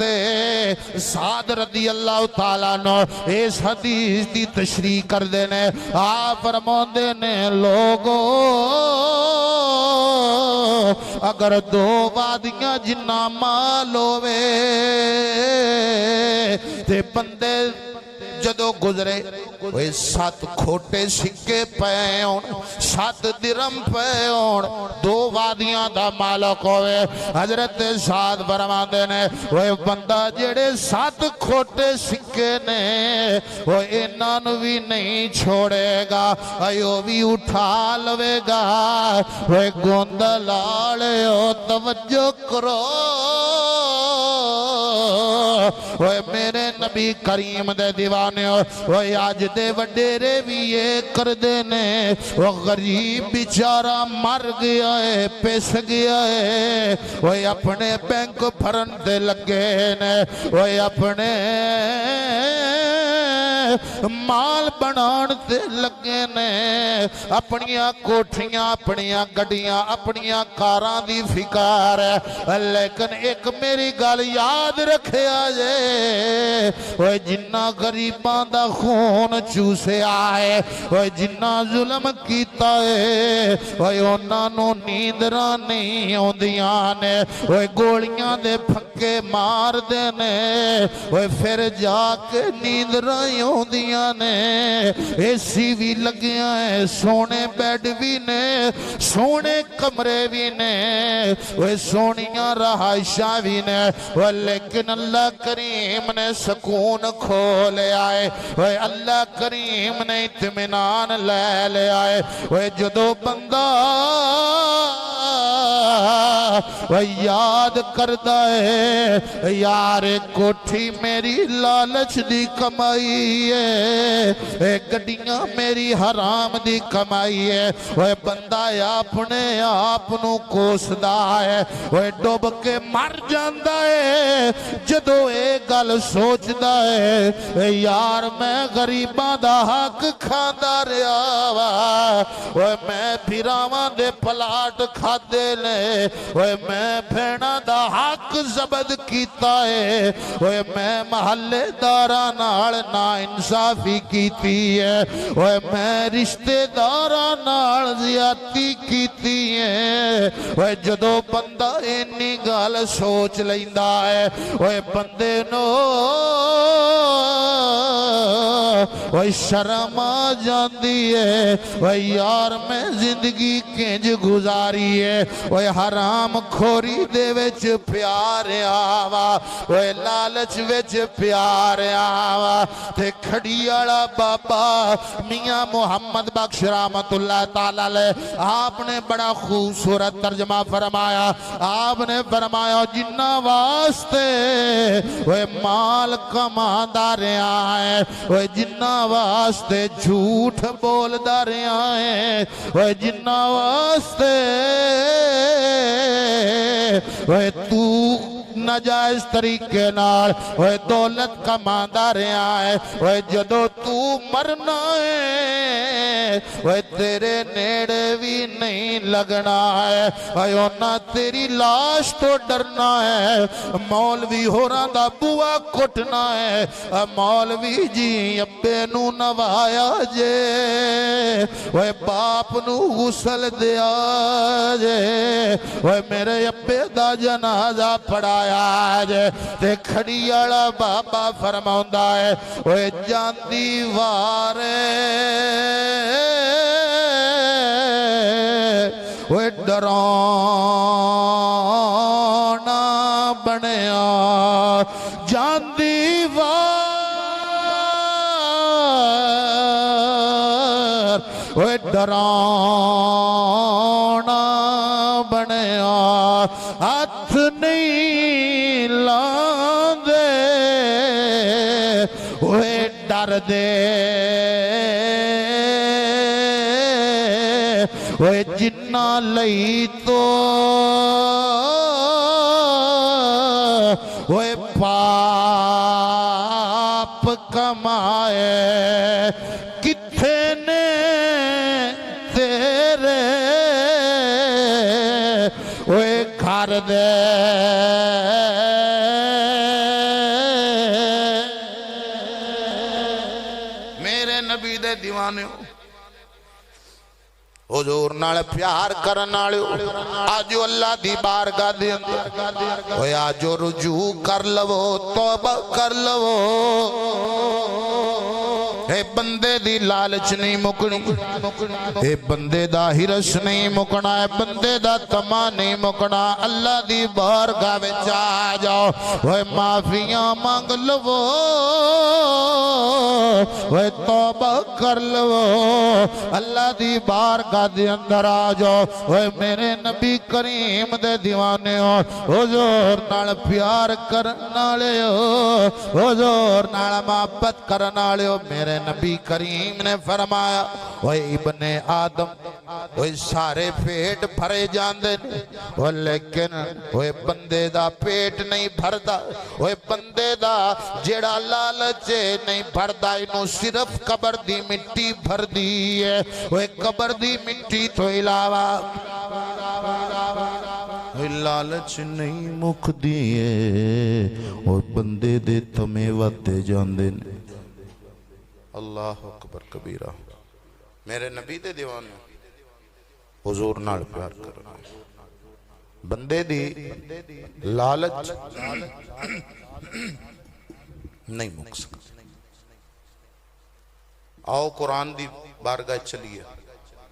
साद रदी अल्लाह तआला नो इस हदीस दी तशरीह करदे ने आप फरमांदे ने लोगो अगर दो वादियां जिन्ना माल होवे ते बंदे जदों गुजरे ओए 7 खोटे सिक्के पे होण 7 दिरहम पे होण दो वादियां दा मालक होवे हजरत साद फरमांदे ने ओए बंदा जेड़े 7 खोटे सिक्के ने ओए इन्हां नूं भी नहीं छोड़ेगा अयो भी उठा लवेगा ओए गोंदल वालिओ तवज्जो करो ओए मेरे नबी करीम दे दीवाने ओए अज दे वडेरे भी ये करदे ने ओ गरीब बेचारा मर गया है पिस गया है ओए अपने बैंक भरन दे लगे ने ओए अपने माल बनान ते लगे ने अपनियां कोठियां अपनियां गड्डियां अपनियां कारां दी फिकार है लेकिन एक मेरी गल याद रखिया जे ओए जिन्ना गरीबां दा खून चूसिया है ओए जिन्ना जुल्म कीता है ओए उन्हां नूं नींदरां नहीं आउंदियां ने ओए गोलियां दे फक्के मारदे ने ओए फिर जाके नींदरां आउंदियां ने एसी भी लगिया है सोने बेड भी ने सोने कमरे भी ने ओए सोनिया रहाइशां भी ने ओए लेकिन अल्लाह करीम ने सुकून खो लिया है ओए अल्लाह करीम ने इत्मीनान ले लिया है ओए जदों बंदा ओए याद करदा है यार कोठी मेरी लालच दी कमाई है गड्डियां मेरी हराम दी कमाई है ओए बंदा अपने आप नू कोसदा है ओए डुब के मर जांदा है जदों ये गल सोचदा है यार मैं गरीबां दा हक खांदा रहा वा ओए मैं फिरावां दे पलाट खादे ने ओए मैं भैणां दा हक जबत कीता है ओए मैं महल्लेदारां नाल ना इंसाफी कीती है ओए मैं रिश्तेदारां नाल ज़्यादती कीती है ओए जदों बंदा इन्नी गल सोच लैंदा है ओए बंदे नो ओए शर्म आ जाती है ओए यार मैं जिंदगी किंज गुजारी है ओए हराम खोरी दे विच प्यार आवा ओए लालच विच प्यार आवा ते खड़ी वाला बाबा मियां मोहम्मद बख्श रहमतुल्लाह ताला अलैह आपने बड़ा खूबसूरत तर्जमा फरमाया आपने फरमाया जिन्ना वास्ते ओए माल कमांदा रहा है ओए जिन्ना वास्ते झूठ बोलदा रहा है ओए जिन्ना वास्ते ओए तू नाजायज तरीके नाल ओए दौलत कमांदा रहा है। ओए जदों तू मरना है ओए तेरे नेड़े भी नहीं लगना है। ओए उन्हां तेरी लाश तो डरना है। मौलवी होरां दा बुआ कुटना है। मौलवी जी अब्बे नू नवाया जे ओए बाप नू गुसल दिया जे ओए मेरे अब्बे दा जनाजा पढ़ाया जे ते खड़ी वाला बाबा फरमाउंदा है ओए जांदी वारे ओए डराना बनया जांदी वार ओए डराना बनया हथ नहीं लांदे ओए डर दे ओए जिन्ना लई तो ओए पाप कमाए किथे ने तेरे ओए घर दे मेरे नबी दे दीवाने हुजूर नाल प्यार करन वाले आजो अल्लाह दी बारगाह दे अंदर ओए आजो रुजू कर लवो तौबा कर लवो। ए बंदे दी लालच नहीं मुकनी ए बंदे दा हिरस नहीं मुकना है बंदे दा तमा नहीं मुकना। अल्लाह दी बारगाह विच आ जाओ ओए माफियां मांग लवो ओए तौबा कर लवो अल्लाह दी बारगाह दे अंदर आ जाओ। ओए मेरे नबी करीम दे दीवाने हो हुजूर नाल प्यार करन वाले हो हुजूर नाल मोहब्बत करन वाले हो। मेरे नबी करीम ने फरमाया ओए इब्ने आदम ओए सारे पेट भरे जांदे ने ओ लेकिन ओए बंदे दा पेट नहीं भरदा। ओए बंदे दा जेड़ा लालच नहीं भरदा इनू सिर्फ कबर दी मिट्टी भरदी है। ओए कबर दी मिट्टी तो इलावा लालच नहीं मुकदी है और बंदे दे तमे वधदे जांदे ने। अल्लाह अकबर कबीरा। मेरे नबी दे दीवाने हुजूर नाल प्यार करो बंदे दी लालच नहीं मुक सकती। आओ कुरान दी बारगाह चलिए।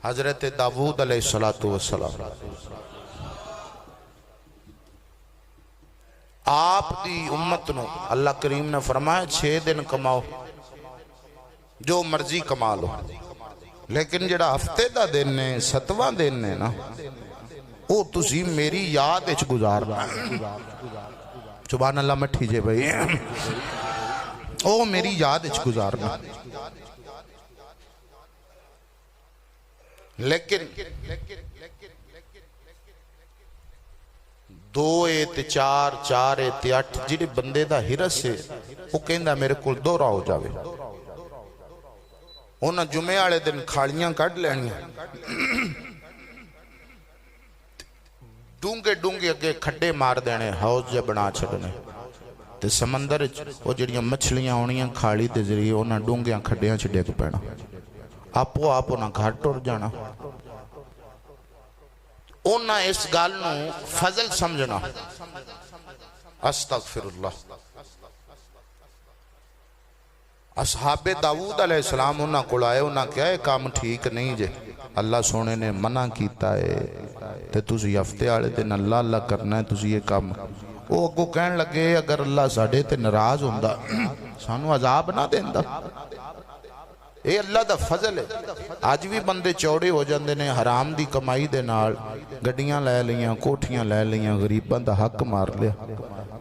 हजरत दाऊद अलैहिस्सलातु वस्सलाम आप दी उम्मत नु अल्लाह करीम ने फरमाया 6 दिन कमाओ जो मर्जी कमा लो लेकिन जेड़ा हफ्ते दा दिन है 7वां दिन है ना वो तुसी मेरी याद विच गुजारना। सुभान अल्लाह मठी जे भाई ओ मेरी याद विच गुजारना। लेकिन 2 ते 4 4 ते 8 जिहड़े बंदे दा हिरस है वो कहंदा मेरे कोल दोहरा हो जावे। उन्हें जुमे वाले दिन खालियां कढ़ लैनियां डूंगे डूंगे अगे खड्डे मार देने हाउस जे बना छड़ने ते समंदर वो जिहड़ियां मछलियां आउणियां खाली दे जरिए उन्हें डूंगियां खड्डियां च डिग पैना आपो आप उन्हें घर टुर जाना। उन्हें इस गल नूं फजल समझना। अस्तगफिरुल्लाह। असहाबे दाऊद अलैहिस्सलाम उन्हां कोल आए उन्हां कहा यह काम ठीक नहीं जे अल्लाह सोने ने मना कीता है ते तुसी हफ्ते वाले दिन अल्लाह अल्लाह करना है तुसी ये काम। वो अगों कहन लगे अगर अल्लाह साडे ते नाराज हुंदा सानू अजाब ना देंदा। ये अल्लाह दा फजल है। अज भी बंदे चौड़े हो जाते ने हराम दी कमाई दे नाल गड्डियां लै लियां कोठियां लै लियां गरीबां दा हक मार लिया।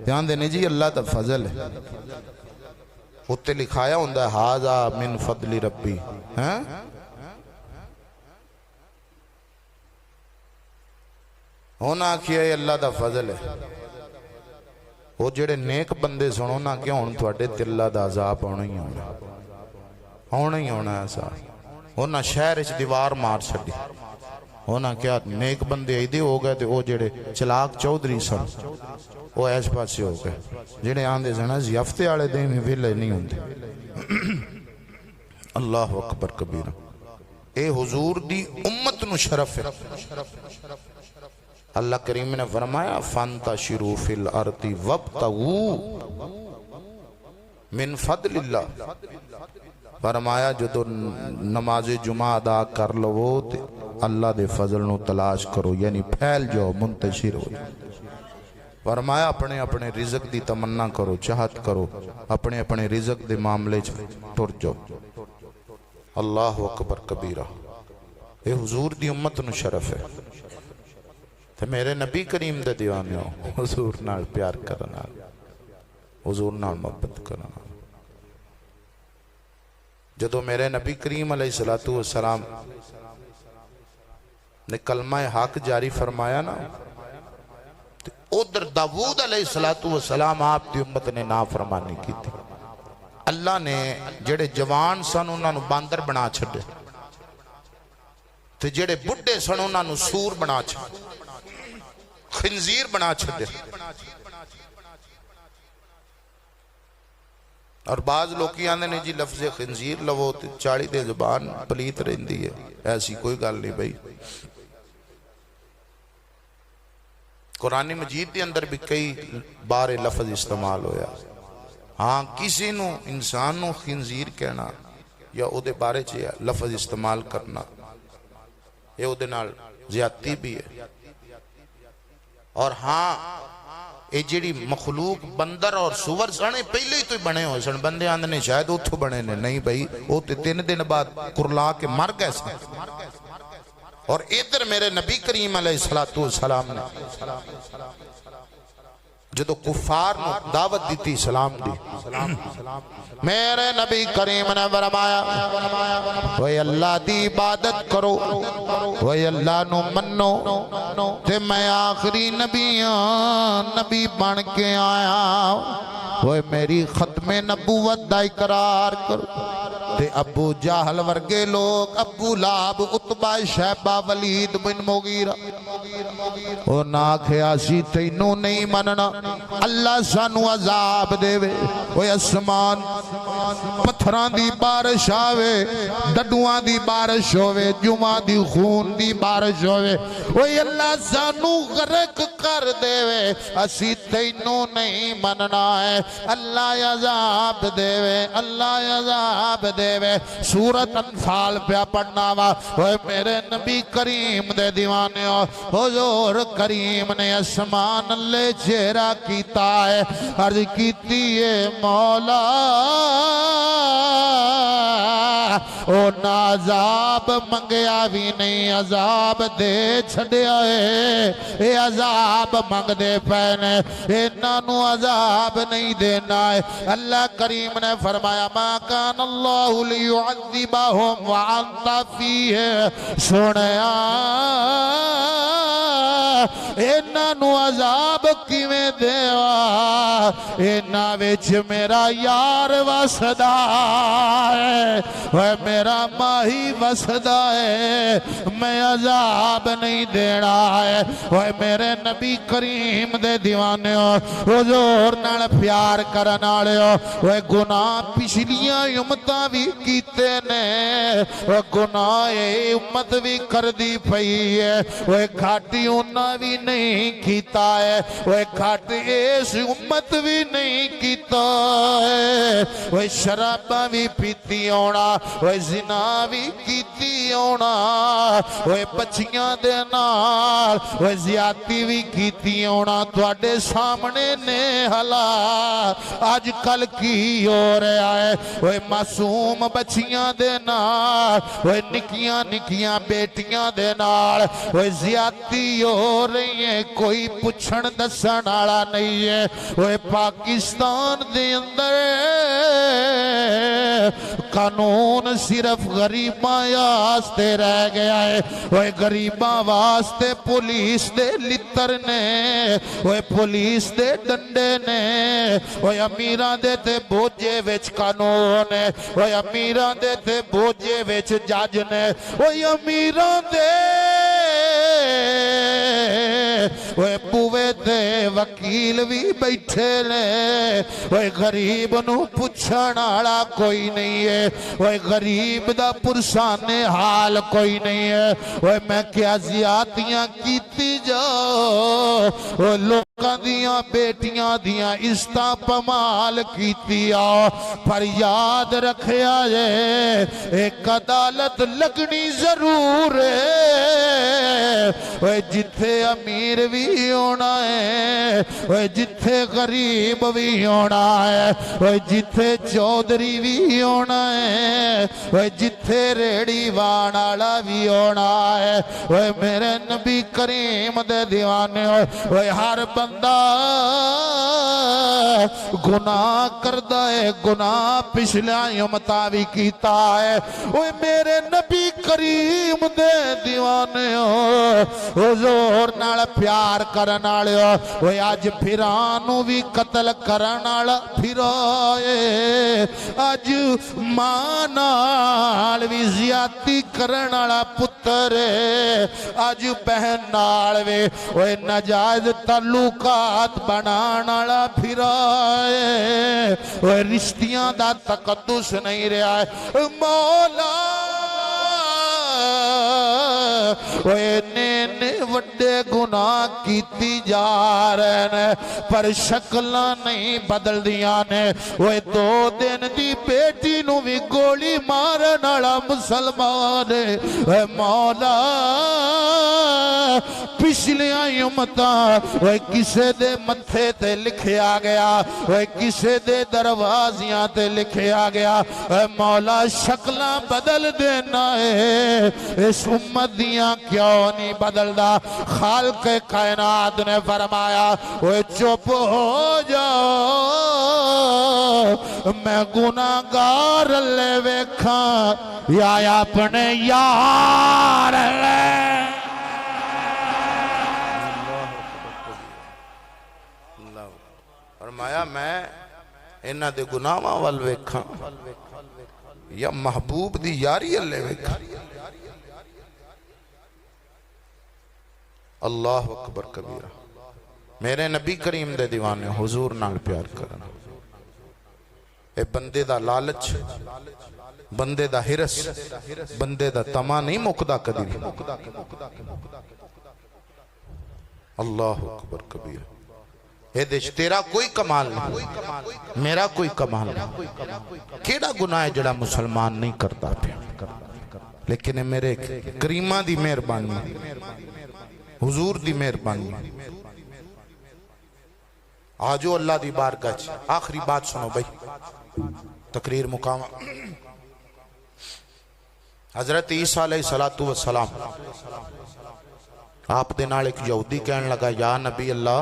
ध्यान देने जी अल्लाह दा फजल है। उत्ते लिखाया हुंदा हाजा मिन फदली रब्बी हैं होना आखिया अल्लाह दा फजल है। वो जेड़े नेक बंदे सुनो ना कि हुण तुहाडे दिला दा अजाब आउणा ही आउणा ऐसा। उन्हां शहर च दीवार मार छड्डी, उन्हां क्या नेक बंदे इदे हो गए ते वो जेड़े चलाक चौधरी सन वो इस पासे हो गए, जेड़े आंदे सन असीं हफ्ते वाले दिन भी वेले नहीं हुंदे। अल्लाह अकबर कबीरा। ए हुजूर दी उम्मत नू शरफ है। अल्लाह करीम ने फरमाया फंतशिरू फिल अर्दी वब्तगू मिन फदलिल्लाह। फरमाया जो नमाज जुमा अदा कर लवो ते अल्लाह दे फजल नू तलाश करो, यानी फैल जाओ, मुंतशिर हो। फरमाया अपने अपने रिज़्क दी तमन्ना करो, चाहत करो, अपने अपने रिज़्क दे मामले च टुर जाओ। अल्लाह अकबर कबीरा। ये हुजूर दी उम्मत नू शरफ है। ते मेरे नबी करीम दे दीवाने हो, हुजूर नाल प्यार करना, हुजूर नाल मोहब्बत करना। जदों मेरे नबी करीम अलैहिस्सलातु वस्सलाम ने कलमा हक जारी फरमाया ना, उधर दाऊद अलैहिस्सलातु वस्सलाम आप दी उम्मत ने नाफरमानी की थी। अल्लाह ने जेड़े जवान सन उन्होंने बांदर बना छड़े ते जेड़े बुढ़े सन उन्होंने सूर बना छड़े, खिंजीर बना छड़े। और बाज लोग आंदे ने जी लफ्ज़े खिंजीर लवो तो 40 दे जुबान पलीत रहिंदी है, ऐसी कोई गल नहीं भाई। कुरान मजीद के अंदर भी कई बार लफ्ज इस्तेमाल होया। हाँ, किसी नू इंसान नू खिंजीर कहना या उहदे बारे च लफ्ज इस्तेमाल करना ये उहदे नाल ज़्यादती भी है। और हाँ, ये जिहड़ी मखलूक बंदर और सुवर सन पहले ही तो बने हुए सन। बंदे आंदे ने शायद उथों बने ने, नहीं भाई वो तो 3 दिन बाद कुरला के मर गए सन। और इधर मेरे नबी करीम अलैहिस्सलातु वस्सलाम ने जो कुफार नू दावत दी इस्लाम दी, मेरे नबी करीम ने फरमाया वही अल्लाह दी इबादत करो, वही अल्लाह नू मन्नो ते मैं आखिरी नबी हां, नबी बन के आया। वही मेरी खत्मे नबूवत दा इकरार करो। ते अबू जाहल वर्गे लोग, अबू लाब, उतबा, शैबा, वलीद बिन मुगीरा, ओ ना ख्यासी तैनू नहीं मनना, अल्लाह सानू अजाब देवे। ओए आसमान पत्थरां दी बारिश आवे, डडुआं दी बारिश होवे, जुमा दी खून दी बारिश होवे, ओए अल्लाह सानू गर्क कर देवे, असी तैनू नहीं मनना है। अल्लाह अजाब देवे, अल्लाह अजाब देवे। सूरत अनफाल पे पढ़ना वा। ओए मेरे नबी करीम दे दीवाने, हुजूर करीम ने आसमान अल्ले चेहरा कीता है, अर्ज कीती है मौला ओ ना अजाब मंगया भी नहीं, अजाब दे छड़िया है। ये अजाब मंगदे पे ने, इन्हां नू अजाब नहीं देना है। अल्लाह करीम ने फरमाया मा कान अल्लाहु लियुअज़्ज़िबहुम व अंता फीह। सुनिया इन्हां नू अजाब किवें देवा, इन्हां विच मेरा यार वसदा है, वह मेरा माही वसदा है, मैं अजाब नहीं देना है। वह मेरे नबी करीम दे दीवाने, हुजूर नाल प्यार करन वाले, वह गुनाह पिछलियां उम्मतां भी कीते ने, वह गुनाह ये उम्मत भी करदी पई है, वह घाटी उन्हां भी नहीं कीता है, वह घट इस उम्मत भी नहीं कीता है। वह शराबा भी पीती होना, वह जिना भी कीती होना, वह बच्चियां दे नाल वह ज्यादती भी कीती होना। तुहाडे सामने ने हला अज कल की हो रहा है, वह मासूम बच्चियां दे नाल, वह निक्कियां निक्कियां बेटियां दे नाल वह ज्यादती हो रही है, कोई पुछण दसन वाला नहीं है। वह पाकिस्तान दे अंदर कानून सिर्फ गरीबां वास्ते रह गया है। ओए गरीबां वास्ते पुलिस दे लितर ने, ओए पुलिस दे डंडे ने, ओए अमीरां दे ते बोझे विच कानून है, ओए अमीरां दे ते बोझे विच जज ने, ओए अमीरां दे ओए बुवे ते वकील भी बैठे ने, ओए गरीब नू पुछण वाला कोई नहीं है, ओए गरीब दा पुरसाने हाल कोई नहीं है। ओए मैं क्या ज़ियादतियां कीती जाओ, ओए लोकां दियां बेटियां दियां इज्जतां पमाल कीती आओ, पर याद रखिया जे एक अदालत लगनी जरूर है। ओए जिथे अमीर भी होना है, ओए जिथे गरीब भी होना है, ओए जिथे चौधरी भी होना है, ओए जिथे रेड़ी वाण वाला भी होना है। ओए मेरे नबी करीम दे दीवाने, ओए हर बंदा गुनाह करदा है, गुनाह पिछले उम्मतां भी कीता है। ओए मेरे नबी करीम दे दीवाने हुजूर नाल प्यार करन वाले, ओए अज फिरां भी कतल करन वाला फिराए, अज मां नाल भी ज़्यादती करन वाला पुत्र, अज बहन नाल वे ओए नाजायज ताल्लुकात बनाने वाला फिराए। ओए रिश्तियां दा तकद्दुस नहीं रहा है मौला, ओए ने वड्डे गुनाह कीती जा रहे ने, पर शक्लां नहीं बदल दियां ने। ओए 2 दिन दी बेटी नू भी गोली मारन वाला मुसलमान, ओए मौला पिछलियां उम्मतां ओए किसे दे मथे ते लिखिया गया, ओए किसे दे दरवाजियां ते लिखिया गया। ओए मौला शक्लां बदल देना है, इस उम्मत दियां क्यों नहीं बदलदा। खालिक कायनात ने फरमाया ओए चुप हो जाओ, मैं गुनाहगार ले वेखा या अपने यार ले। फरमाया मैं इन्हां दे गुनाहां वल वेखा या महबूब दी यारी अल्ले वेखा। अल्लाह अकबर कबीरा। मेरे नबी करीम दे दीवाने हुजूर नाल प्यार करना, ए बंदे दा लालच, बंदे दा हिरस, बंदे दा तमा नहीं मुकदा कदी। अल्लाह अकबर कबीरा। ए तेरा कोई कमाल नहीं, मेरा कोई कमाल नहीं। केड़ा गुनाह है जड़ा मुसलमान नहीं करता पिया, लेकिन मेरे करीमा दी मेहरबानी, हुजूर दी मेहरबानी। आजो अल्लाह दी बारगाह। आखिरी बात सुनो भाई, तकरीर मुकामा। हजरत ईसा अलैहिस्सलातु वस्सलाम आप दे नाल एक यहूदी कहन लगा, या नबी अल्लाह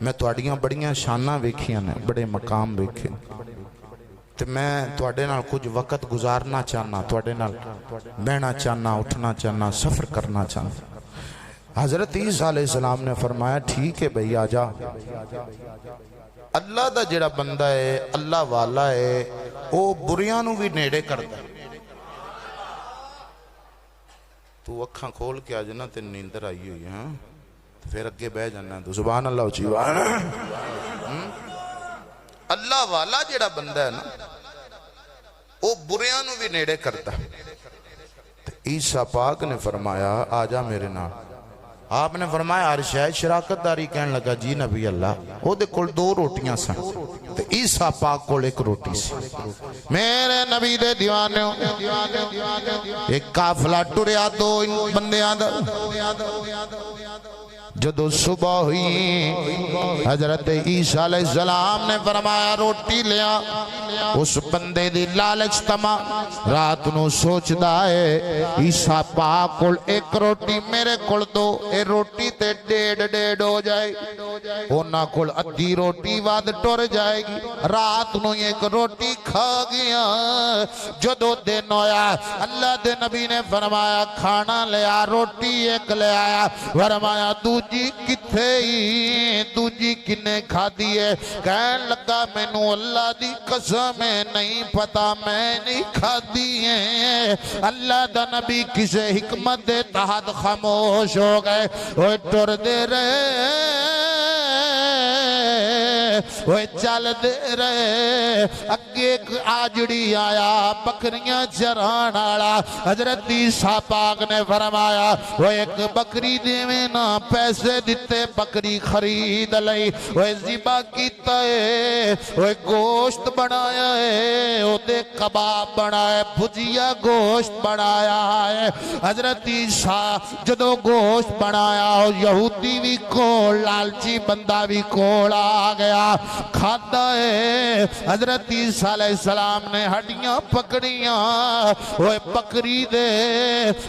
मैं तुहाड़ियां बड़ियां शानां वेखियां ने, बड़े मकाम वेखे, ते मैं तुहाडे नाल कुछ वक्त गुजारना चाहना, तुहाडे नाल बहना चाहना, उठना चाहना, सफर करना चाहना। हजरत ईसा अलैहिस्सलाम ने फरमाया ठीक है भाई आजा। अल्लाह दा जेड़ा बंदा है, अल्लाह वाला है, वो बुरियां नू भी नेड़े करदा। तू अखां खोल के आज ना तेन नींदर आई हुई है, फिर अगे बह जाना तू। सुभान अल्लाह उची बात। अल्लाह वाला जेड़ा बंदा है ना, वो बुरियां नू भी नेड़े करदा। ईसा पाक ने फरमाया आजा मेरे नाल। आपने फरमाया हर शायद शराकतदारी कहन लगा जी नबी अल्लाह। ओदे कोल 2 रोटियां सन ते ईसा पाक कोल 1 रोटी सी। मेरे नबी दे दीवाने एक काफिला टुरिया, 2 बंदे बंदियां दा जदों सुबह हुई हजरत ईसा अलैहिस्सलाम ने फरमाया रोटी लिया। उस बंदे दी लालच तमा रात नूं सोचदा है ईसा पाक कोल एक रोटी मेरे कोल दो, ए रोटी ते डेढ़ हो जाए, उन्हां कोल अद्धी रोटी वध टुर जाएगी। रात नूं एक रोटी खा गया। जदों दिन होया अल्लाह दे नबी ने फरमाया खाना लिया, रोटी एक ले आया। फरमाया दूजी किथे ही, दूजी किन्ने खादी है? कहन लगा मैनू अल्लाह दी कसम है नहीं पता, मैं नहीं खादी है। अल्लाह दा नबी किसे हिकमत दे तहत खामोश हो गए। ओए टुर दे रहे ओए चल दे रहे। अगे एक आजड़ी आया बकरियां चरान वाला। हजरत ईसा पाक ने फरमाया वो एक बकरी देवे ना, पैसे दिते बकरी खरीद लई। वो ज़िबा कीता है, वो गोश्त बनाया है, ओदे कबाब बनाए, भुजिया गोश्त बनाया है। हजरत ईसा जदों गोश्त बनाया यहूदी भी कोल, लालची बंदा भी कोल आ गया, खाता है। हजरत ईसा अलैहिस्सलाम ने हड्डियां पकड़ियां, ओए बकरी दे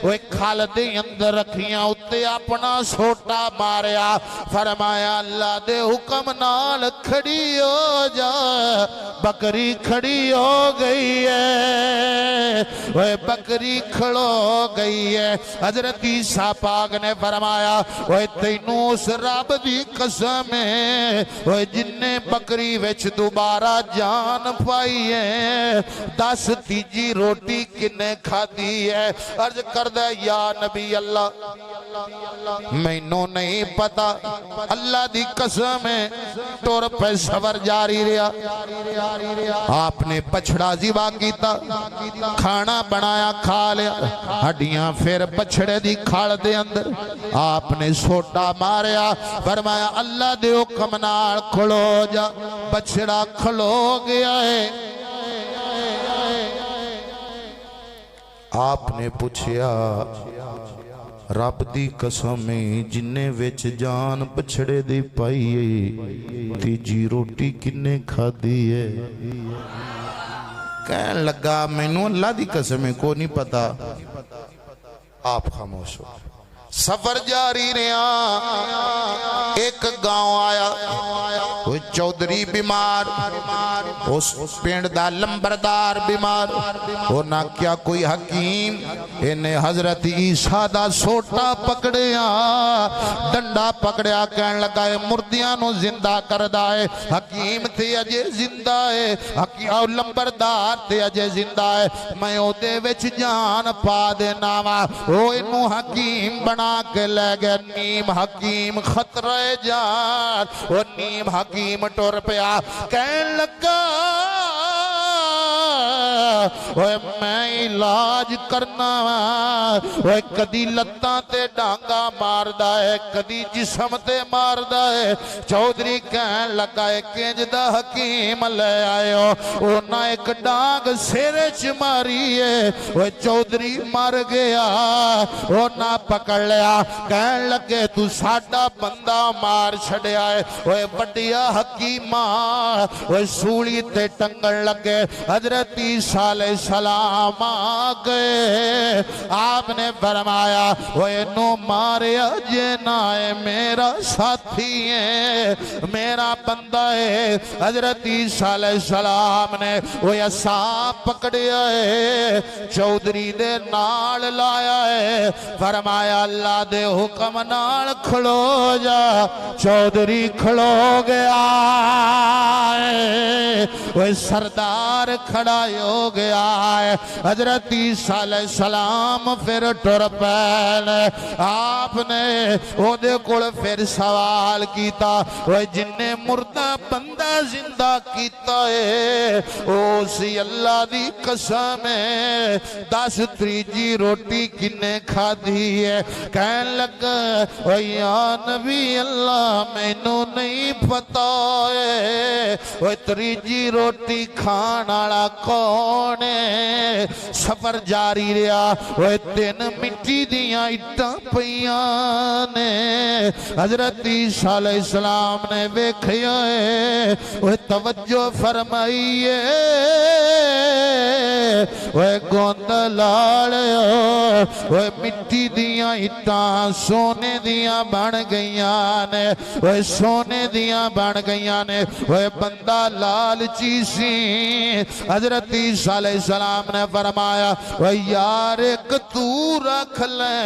ओए खल दे अंदर रखियां, उत्ते अपना सोटा मारिया। फरमाया अल्लाह दे हुक्म नाल खड़ी हो जा। बकरी खड़ी हो गई है, ओए बकरी खड़ो गई है। हजरत ईसा पाक ने फरमाया ओए तैनू उस रब दी कसम है ओए जिन्ने बकरी विच दोबारा जान पाई है, दस तीजी रोटी किन्ने खादी है? अर्ज करदा या नबी अल्लाह मैनू नहीं पता, अल्लाह दी कसम है। टुर पे सफर जारी रहा। आपने बछड़ा ज़िबा कीता, खाना बनाया खा लिया, हड्डियां फिर बछड़े दी खाल दे अंदर आपने सोटा मारिया। फरमाया अल्लाह दे हुक्म नाल खलो जा। बछड़ा खलो गया है। आपने पूछया रब दी कसम जिन्ने विच जान बछड़े दी पाई है, तीजी रोटी किन्ने खादी है? कहन लगा मैनू अल्लाह दी कसम को नहीं पता। आप खामोश हो। सफर जारी रहा। एक गांव आया, कोई चौधरी बीमार, उस पिंड दा लंबरदार बीमार, वो ना क्या कोई हकीम, इन्हें हजरत ईसा दा सोटा पकड़िया, डंडा पकड़िया, कहन लगा मुर्दियां नू जिंदा करदा है। हकीम थे अजे जिंदा है, हकीम लंबरदार थे अजे जिंदा है, मैं ओदे विच जान पा देना वा। ओ इनू हकीम बना के ले गया। नीम हकीम खतरे जान, वो नीम हकीम टुर पिया, कहन लगा ओए मैं इलाज करना वा। ओए कदी लत्तां ते डांगा मारदा है, कदी जिस्म ते मारदा है। चौधरी कहन लगा किंज दा हकीम ले आयो? ओना एक डांग सिर च मारी है। ओए चौधरी मर गया। ओना पकड़ लिया, कहन लगे तू साडा बंदा मार छड़िया है। ओए वड्डिया हकीमा, ओए सूली ते टंगन लगे। हजरत ईसा अलैहिस्सलाम आ गए। आपने फरमाया ओए नो मारिया जे ना है मेरा साथी है, मेरा बंदा है। हजरत ईसा अलैहिस्सलाम ने ओए असा पकड़िया है, चौधरी दे नाल लाया है। फरमाया अल्लाह दे हुक्म नाल खलो जा। चौधरी खलो गया, ओए सरदार खड़ा हो गया है। हजरत ईसा अलैहिस्सलाम फिर टुर पैन। आपने ओदे कोल फिर सवाल कीता ओए जिन्ने मुर्दा बंदा जिंदा कीता है उस अल्लाह दी कसम है, दस त्रीजी रोटी किन्ने खाधी है? कहन लगा ओ या नबी अल्लाह मैनू नहीं पता है। ओए त्रीजी रोटी खान वाला कौन ने सफर जारी रहा ओए 3 मिट्टी दियां इट्टां पईयां ने हजरत ईसा अलैहिस्सलाम ने वेखिया ओए तवज्जो फरमाईए ओए गोंद लालियो ओए मिट्टी दियां इट्टां सोने दियां बन गईयां ने ओए सोने दियां बन गईयां ने ओए बंदा लालची सी हजरत ईसा अलैहिस्सलाम ने फरमाया ओए यार एक तू रख ले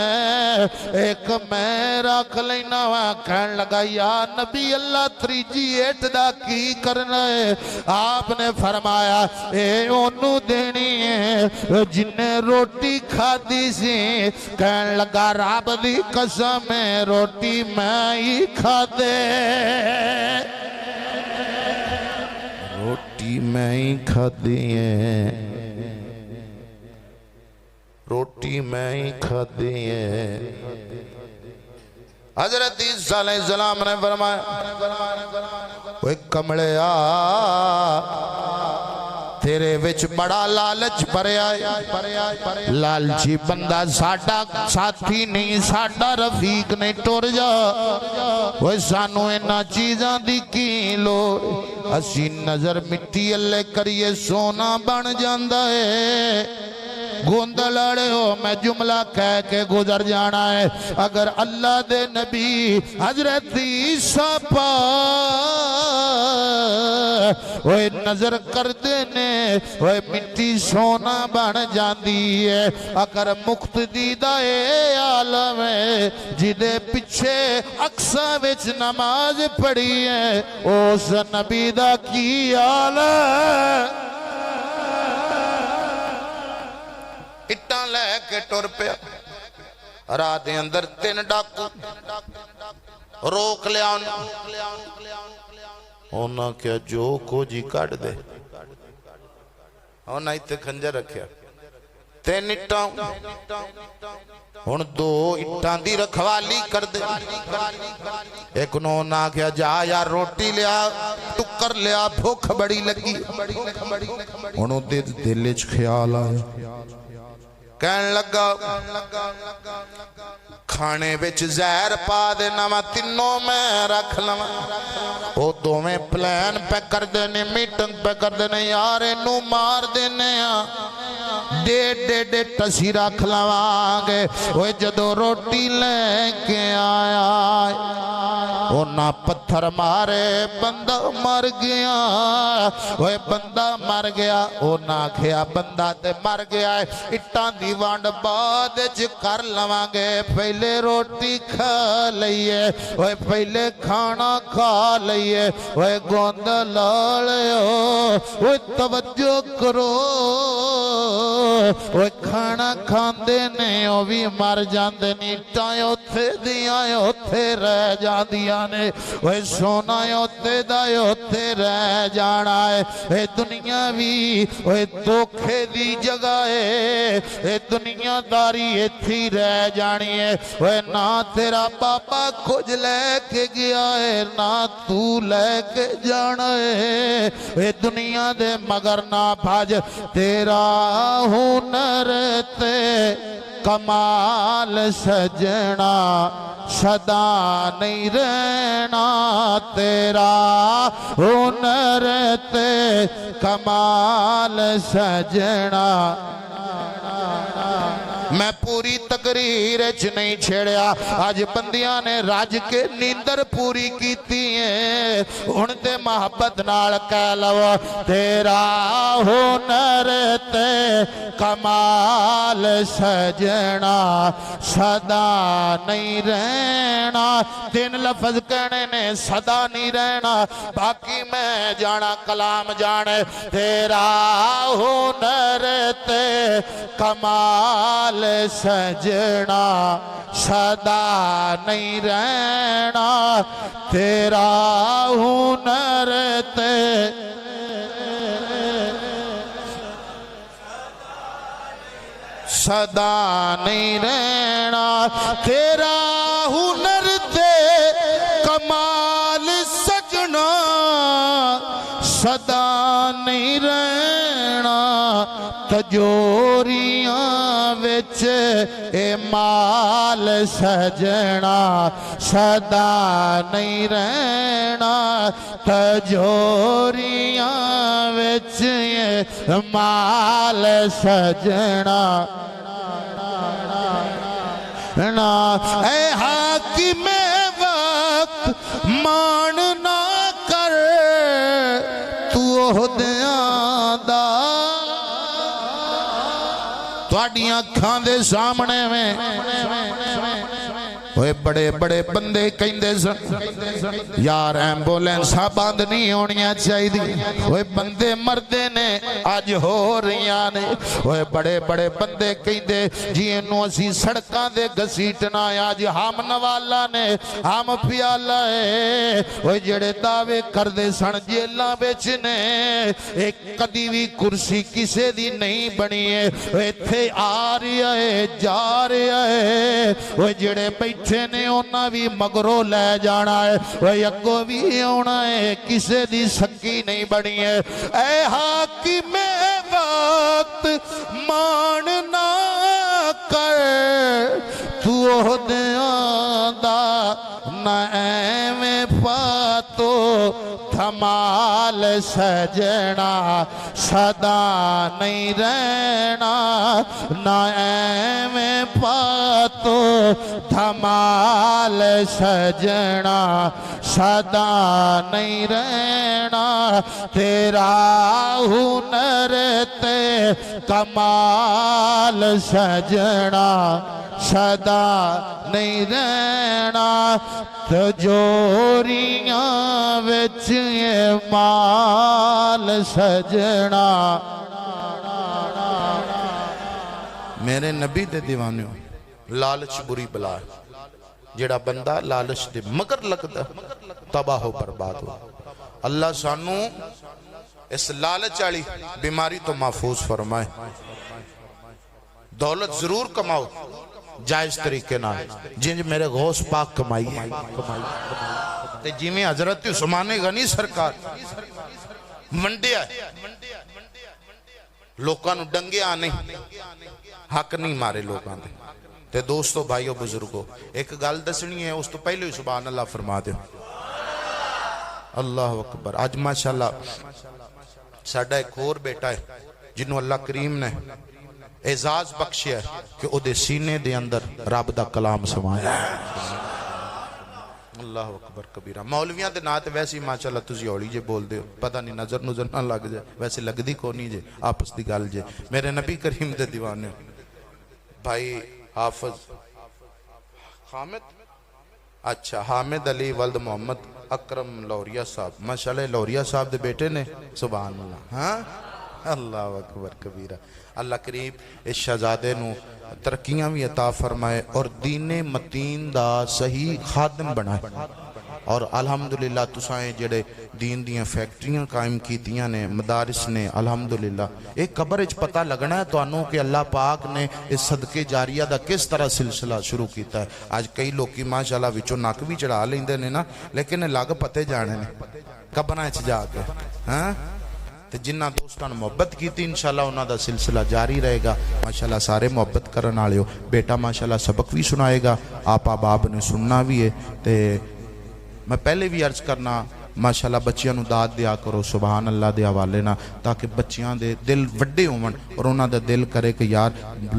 एक मैं रख लेना वा कहन लगा यार नबी अल्लाह त्रीजी एट दा की करना है आपने फरमाया ए ओनू देनी है जिन्ने रोटी खादी सी कहन लगा रब दी कसम है रोटी मैं ही खादे रोटी मैं ही खादी है रोटी मैं ही खादी है हजरत ईसा अलैहिस्सलाम ने फरमाया ओए कमलिया तेरे विच बड़ा लालच भरिया लालची बंदा साडा साथी नहीं साडा रफीक नहीं टुर जा ओए सानू इन्हां चीज़ां दी की लोड़ असी नजर मिट्टी अल्ले करिए सोना बन जांदा है गोंदल आड़े हो मैं जुमला कह के गुजर जाना है अगर अल्लाह दे नबी हजरत ईसा पाक ओए नजर कर देने ओए मिट्टी सोना बन जाती है अगर मुक्तदी दा ए आलम है जिदे पिछे अक्सा विच नमाज पढ़ी है उस नबी दा की आलम इट्टां लैके टुर पिया रात के अंदर 3 डाकू रोक लिया उन्हें क्या जो कुछ ही कट दे उन्हें इत्थे खंजर रखा 3 इट्टां हुण 2 इट्टां दी रखवाली कर दे एक नो ना क्या जा यार रोटी लिया टुक्कर लिया भूख बड़ी लगी हुण उहदे दिल च ख्याल आया कहन लगा खाने विच जहर पा देना वा तीनों मैं रख लवा वो दोवें प्लान पे कर देने मीटिंग पे कर देने यार इनू मार देने डेढ़ टसी रख लवांगे वो जदों रोटी लेके आया उन्हें पत्थर मारे बंदा मर गया वो बंदा मर गया उन्हें आखिया बंदा ते मर गया इट्टां दी वंड बाद कर लवांगे पहले रोटी खा लईए ओए पहले खाना खा लईए ओए गोंद लालियो ओए तवज्जो करो ओए खाना खांदे ने ओ भी मर जांदे नी इट्टां उत्थे दियां उत्थे रह जांदियां ने ओए सोना उत्थे दा उत्थे रह जाना है ए दुनिया भी ओए धोखे दी जगह है ए दुनियादारी इत्थे रह जानी है ओए ना तेरा पापा कुछ लेके गया है ना तू लेके जाना है ए दुनिया दे मगर ना भज तेरा हुनर ते कमाल सजना सदा नहीं रहना तेरा हुनर ते कमाल सजना मैं पूरी तकरीर च नहीं छेड़िया अज बंदियां ने रज के नींदर पूरी कीती है हुण ते मोहब्बत नाल कह लवो तेरा हुनर ते कमाल सजना सदा नहीं रहना 3 लफ्ज कहने ने सदा नहीं रहना बाकी मैं जाना कलाम जाने तेरा हुनर ते कमाल सजना सदा नहीं रहना तेरा हुनर ते सदा नहीं रहना तेरा हुनर ते कमाल सजना सदा नहीं रहना तजोरियां विच ए माल सजना सदा नहीं रहना तजोरियां विच ए माल सजना ना ए हाकिमे वक्त मान ना कर तू ओहदियां दा तुहाडियां अखां दे सामने में ओए बड़े बड़े बंदे कहंदे सन यार एम्बुलेंस बंद नहीं होनियां चाहिए ओए बंदे मरदे ने अज हो रही ने ओए बड़े बड़े बंदे कहंदे जी इनू असी सड़कां दे घसीटना अज हम नवाला ने हम प्याला है ओए जेड़े दावे करदे सन जेलां विच ने एक कदी भी कुर्सी किसे दी नहीं बनी है इत्थे आ रहा है जा रहा है ओए जेड़े बैठे ने उन्हां भी मगरों लै जाना है ओए अगों भी आना है किसे दी सक्की नहीं बनी है ऐ हाकिमे वक्त मान ना कर तू ओहदियां दा ना एवें पातो धमाल सजना सदा नहीं रहना ना एवें पातो धमाल सजना सदा नहीं रहना तेरा हुनर ते कमाल सजना सदा नहीं रहना तजोरियां विच ये माल सजना मेरे नबी दे दीवानियों लालच बुरी बला जेड़ा बंदा लालच दे मगर लगदा तबाह हो बर्बाद हो अल्लाह सानू इस लालच वाली बीमारी तो महफूज फरमाए दौलत जरूर कमाओ जायज तरीके नाल जिंज मेरे गौस पाक कमाई है ते जिवें हजरत उस्मान गनी सरकार वंडिया लोकां नूं डंगिया नहीं हक नहीं मारे लोकां दे ते दोस्तों भाइयों बुजुर्गों एक गल दसनी है उस तो पहले ही सुभान अल्लाह फरमा दो अल्लाह अकबर अज माशाअल्लाह साडा एक होर बेटा है जिन्हों अल्लाह करीम ने एजाज बख्शिया कि उहदे सीने दे अंदर रब दा कलाम समाया अल्लाह अकबर कबीरा मौलवियां दे नां ते वैसे ही माशाअल्लाह तुसीं हौली जे बोलदे हो पता नहीं नजर नुजर ना लग जाए वैसे लगदी कोनी जे आपस दी गल जे मेरे नबी करीम दे दीवाने भाई हाफिज हामिद अच्छा हामिद अली वल्द मोहम्मद अकरम लौरिया साहब माशाअल्लाह लौरिया साहब दे बेटे ने सुभान अल्लाह हाँ अल्लाह अकबर कबीरा अल्लाह करीब इस शहजादे नू तरक्कियां भी अता फरमाए और दीने मतीन दा सही खादम बनाए और अल्हम्दुलिल्लाह तुसाएं जेड़े दीन दियां फैक्ट्रियां कायम कीतियां ने मदारिस ने अल्हम्दुलिल्लाह एक कबर च पता लगना है तुहानू कि अल्लाह पाक ने इस सदके जारिया दा किस तरह सिलसिला शुरू किया है अज कई लोग माशाअल्लाह विचों नक भी चढ़ा लेंदे ने ना लेकिन लग पते जाने ने कबरां च जाके हाँ तो जिन्होंने दोस्तों ने मुहब्बत की इंशाअल्लाह उन्होंने सिलसिला जारी रहेगा माशाअल्लाह सारे मुहब्बत करने वाले हो बेटा माशाअल्लाह सबक भी सुनाएगा आपा बाप ने सुनना भी है तो मैं पहले भी अर्ज करना माशाअल्लाह बच्चियां नूं दाद दिया करो सुभान अल्लाह के हवाले ना ताकि बच्चियां दे दिल वड्डे होवन और उन्हां दा दिल करे कि यार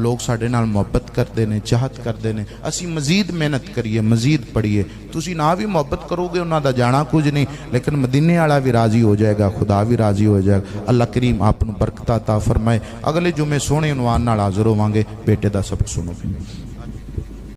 लोग साडे नाल मुहब्बत करते हैं चाहत करते हैं असी मजीद मेहनत करिए मजीद पढ़िए तुसी ना भी मुहब्बत करोगे उन्हां दा जाना कुछ नहीं लेकिन मदीने वाला भी राजी हो जाएगा खुदा भी राजी हो जाएगा अल्लाह करीम आप नूं बरकत अता फरमाए अगले जुमे सोहने उनवान नाल हाज़र होवांगे बेटे दा सबक सुनो।